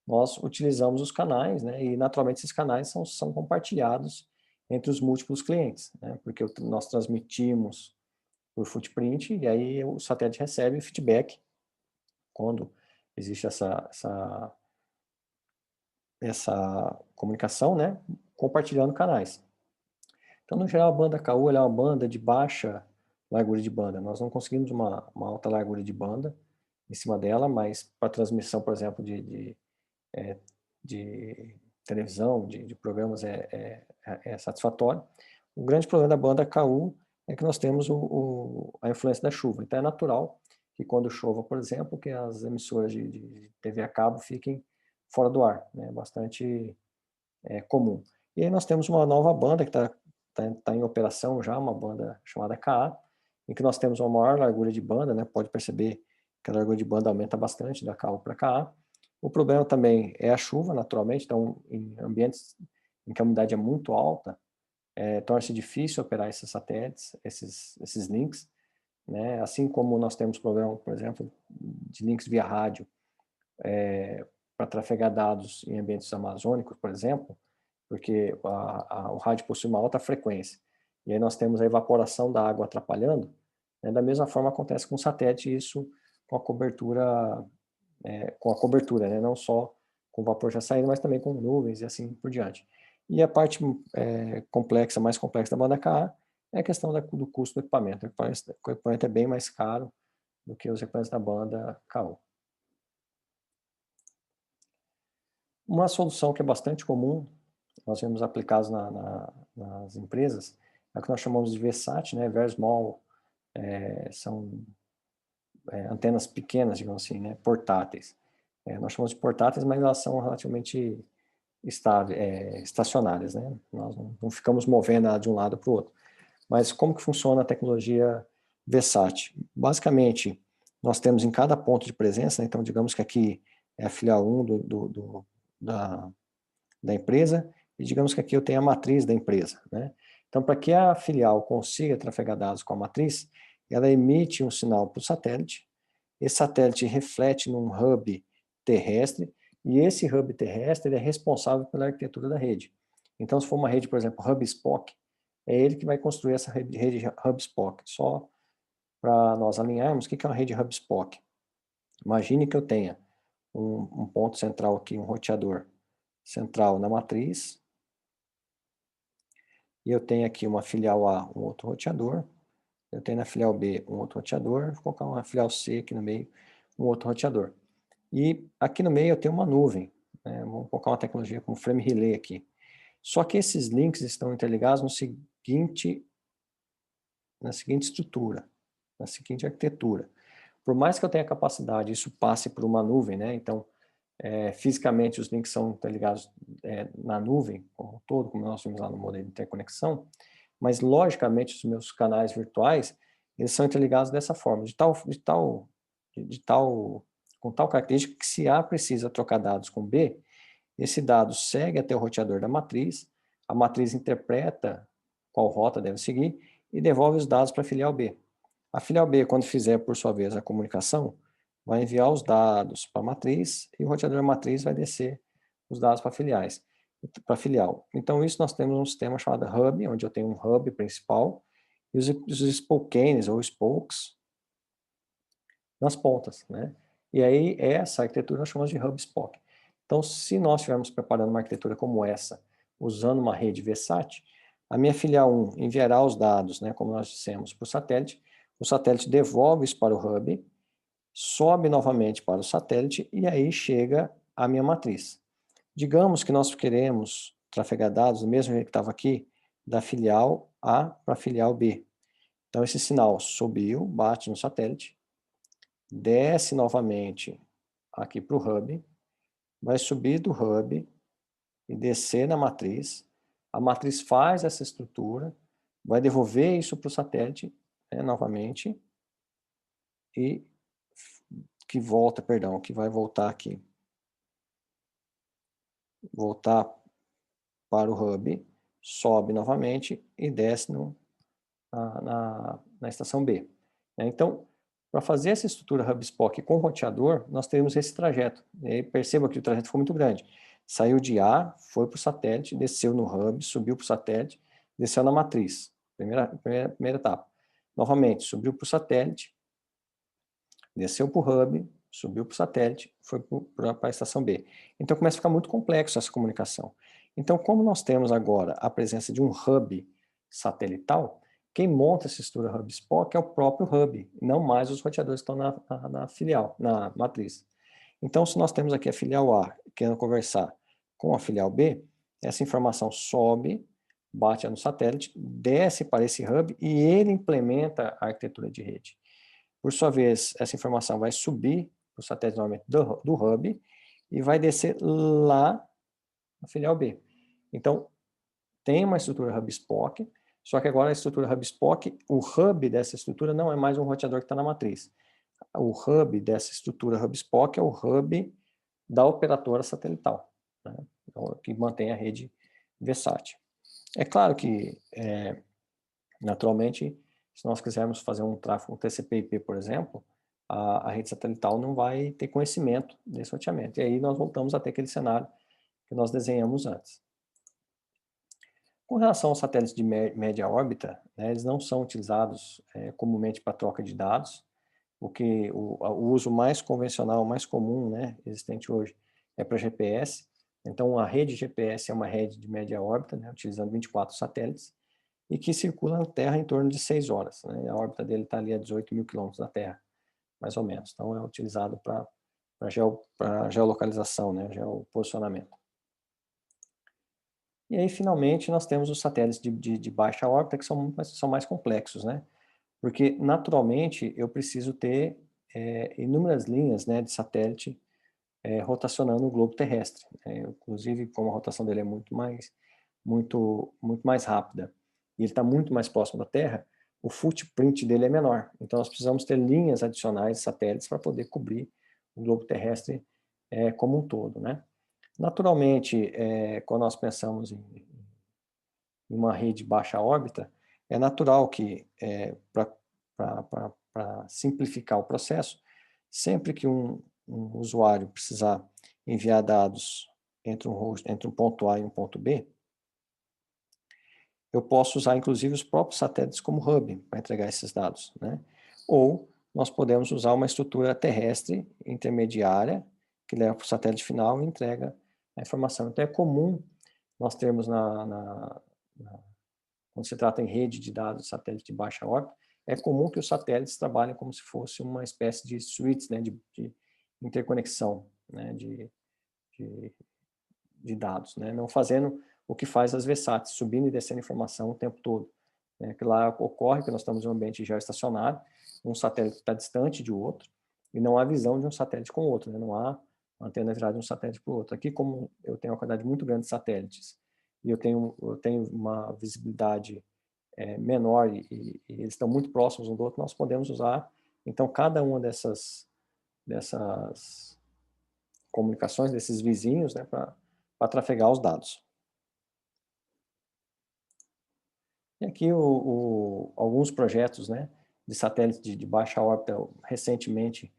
nós utilizamos os canais, né? E naturalmente esses canais são compartilhados entre os múltiplos clientes, né? Porque nós transmitimos por footprint e aí o satélite recebe feedback quando existe essa comunicação, né? Compartilhando canais. Então, no geral, a banda KU ela é uma banda de baixa largura de banda. Nós não conseguimos uma alta largura de banda em cima dela, mas para transmissão, por exemplo, de televisão, de programas é satisfatório. O grande problema da banda KU é que nós temos a influência da chuva. Então é natural que quando chova, por exemplo, que as emissoras de TV a cabo fiquem fora do ar, né? Bastante comum. E aí nós temos uma nova banda que está em operação já, uma banda chamada KA, em que nós temos uma maior largura de banda, né? Pode perceber que a largura de banda aumenta bastante da KU para KA. O problema também é a chuva, naturalmente, então em ambientes em que a umidade é muito alta, torna-se difícil operar esses satélites, esses links, né? Assim como nós temos problema, por exemplo, de links via rádio, para trafegar dados em ambientes amazônicos, por exemplo, porque o rádio possui uma alta frequência. E aí nós temos a evaporação da água atrapalhando, né? Da mesma forma acontece com o satélite, isso com a cobertura, né? Não só com o vapor já saindo, mas também com nuvens e assim por diante. E a parte mais complexa da banda KA é a questão do custo do equipamento. O equipamento é bem mais caro do que os equipamentos da banda KU. Uma solução que é bastante comum, nós vemos aplicados nas empresas, é o que nós chamamos de VSAT, né? Very Small, são antenas pequenas, digamos assim, né? Portáteis. Nós chamamos de portáteis, mas elas são relativamente estacionárias, né? Nós não ficamos movendo ela de um lado para o outro. Mas como que funciona a tecnologia VSAT? Basicamente, nós temos em cada ponto de presença, né? Então digamos que aqui é a filial 1 da empresa, e digamos que aqui eu tenho a matriz da empresa, né? Então, para que a filial consiga trafegar dados com a matriz, ela emite um sinal para o satélite, esse satélite reflete num hub terrestre, e esse hub terrestre ele é responsável pela arquitetura da rede. Então, se for uma rede, por exemplo, hub-spoke, é ele que vai construir essa rede hub-spoke. Só para nós alinharmos, o que é uma rede hub-spoke? Imagine que eu tenha um ponto central aqui, um roteador central na matriz, e eu tenho aqui uma filial A, um outro roteador, eu tenho na filial B um outro roteador, vou colocar uma filial C aqui no meio, um outro roteador. E aqui no meio eu tenho uma nuvem, né? Vamos colocar uma tecnologia como frame relay aqui. Só que esses links estão interligados na seguinte estrutura, na seguinte arquitetura. Por mais que eu tenha capacidade, isso passe por uma nuvem, né? Então, fisicamente os links são interligados na nuvem, como um todo, como nós vimos lá no modelo de interconexão, mas logicamente os meus canais virtuais, eles são interligados dessa forma, com tal característica que se A precisa trocar dados com B, esse dado segue até o roteador da matriz, a matriz interpreta qual rota deve seguir e devolve os dados para a filial B. A filial B, quando fizer, por sua vez, a comunicação, vai enviar os dados para a matriz e o roteador da matriz vai descer os dados para a filial. Então, isso nós temos um sistema chamado hub, onde eu tenho um hub principal e os spokenes ou spokes nas pontas, né? E aí, essa arquitetura nós chamamos de hub spoke. Então, se nós estivermos preparando uma arquitetura como essa, usando uma rede VSAT, a minha filial 1 enviará os dados, né, como nós dissemos, para o satélite devolve isso para o hub, sobe novamente para o satélite e aí chega a minha matriz. Digamos que nós queremos trafegar dados, do mesmo jeito que estava aqui, da filial A para a filial B. Então, esse sinal subiu, bate no satélite, desce novamente aqui para o hub, vai subir do hub e descer na matriz. A matriz faz essa estrutura, vai devolver isso para o satélite, né, novamente, e que vai voltar aqui. Voltar para o hub, sobe novamente e desce na estação B. Então, para fazer essa estrutura hub-spoke com roteador, nós teremos esse trajeto. E aí, perceba que o trajeto foi muito grande. Saiu de A, foi para o satélite, desceu no hub, subiu para o satélite, desceu na matriz. Primeira etapa. Novamente, subiu para o satélite, desceu para o hub, subiu para o satélite, foi para a estação B. Então começa a ficar muito complexo essa comunicação. Então, como nós temos agora a presença de um hub satelital, quem monta essa estrutura hub-spoke é o próprio hub, não mais os roteadores que estão na filial, na matriz. Então, se nós temos aqui a filial A querendo conversar com a filial B, essa informação sobe, bate no satélite, desce para esse hub e ele implementa a arquitetura de rede. Por sua vez, essa informação vai subir para o satélite normalmente do hub e vai descer lá na filial B. Então, tem uma estrutura hub-spoke, só que agora a estrutura hub-spoke, o hub dessa estrutura não é mais um roteador que está na matriz. O hub dessa estrutura hub-spoke é o hub da operadora satelital, né? Então, que mantém a rede VSAT. É claro que, naturalmente, se nós quisermos fazer um tráfego TCP/IP, por exemplo, a rede satelital não vai ter conhecimento desse roteamento. E aí nós voltamos a ter aquele cenário que nós desenhamos antes. Com relação aos satélites de média órbita, né, eles não são utilizados comumente para troca de dados, porque o uso mais convencional, mais comum, né, existente hoje, é para GPS. Então, a rede GPS é uma rede de média órbita, né, utilizando 24 satélites, e que circula na Terra em torno de 6 horas. Né, a órbita dele está ali a 18 mil quilômetros da Terra, mais ou menos. Então, é utilizado para geolocalização, né, geoposicionamento. E aí, finalmente, nós temos os satélites de baixa órbita, que são mais complexos, né? Porque, naturalmente, eu preciso ter inúmeras linhas, né, de satélite rotacionando o globo terrestre. Inclusive, como a rotação dele é muito mais rápida, e ele está muito mais próximo da Terra, o footprint dele é menor. Então, nós precisamos ter linhas adicionais de satélites para poder cobrir o globo terrestre como um todo, né? Naturalmente, quando nós pensamos em uma rede baixa órbita, é natural que, para simplificar o processo, sempre que um usuário precisar enviar dados entre um ponto A e um ponto B, eu posso usar, inclusive, os próprios satélites como hub para entregar esses dados, né? Ou nós podemos usar uma estrutura terrestre intermediária que leva para o satélite final e entrega a informação. Então, é comum nós termos quando se trata em rede de dados de satélite de baixa órbita, é comum que os satélites trabalhem como se fosse uma espécie de switch, né, de interconexão, né, de dados, né, não fazendo o que faz as VSATs, subindo e descendo informação o tempo todo. Né, que lá ocorre que nós estamos em um ambiente geoestacionário, um satélite está distante de outro, e não há visão de um satélite com o outro, né, não há antena virada de um satélite para o outro. Aqui, como eu tenho uma quantidade muito grande de satélites, e eu tenho uma visibilidade menor e eles estão muito próximos um do outro, nós podemos usar, então, cada uma dessas comunicações, desses vizinhos, né, para trafegar os dados. E aqui alguns projetos, né, de satélites de baixa órbita, recentemente,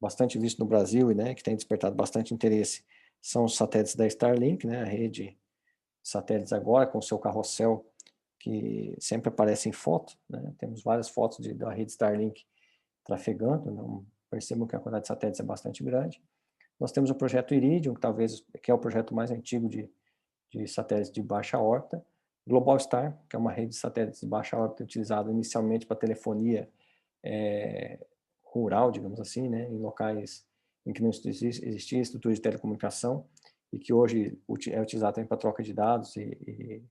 bastante visto no Brasil e, né, que tem despertado bastante interesse, são os satélites da Starlink, né, a rede de satélites agora, com o seu carrossel, que sempre aparece em foto, né? Temos várias fotos da rede Starlink trafegando, não percebam que a quantidade de satélites é bastante grande. Nós temos o projeto Iridium, que é o projeto mais antigo de satélites de baixa órbita. Globalstar, que é uma rede de satélites de baixa órbita utilizada inicialmente para telefonia rural, digamos assim, né? Em locais em que não existia estrutura de telecomunicação e que hoje é utilizado também para troca de dados e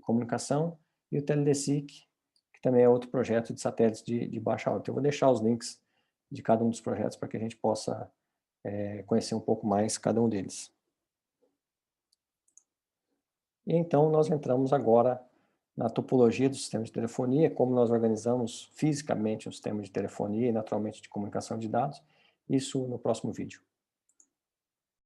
comunicação, e o Teledesic, que também é outro projeto de satélites de baixa órbita. Eu vou deixar os links de cada um dos projetos para que a gente possa conhecer um pouco mais cada um deles. E então nós entramos agora na topologia do sistema de telefonia, como nós organizamos fisicamente o sistema de telefonia e naturalmente de comunicação de dados, isso no próximo vídeo.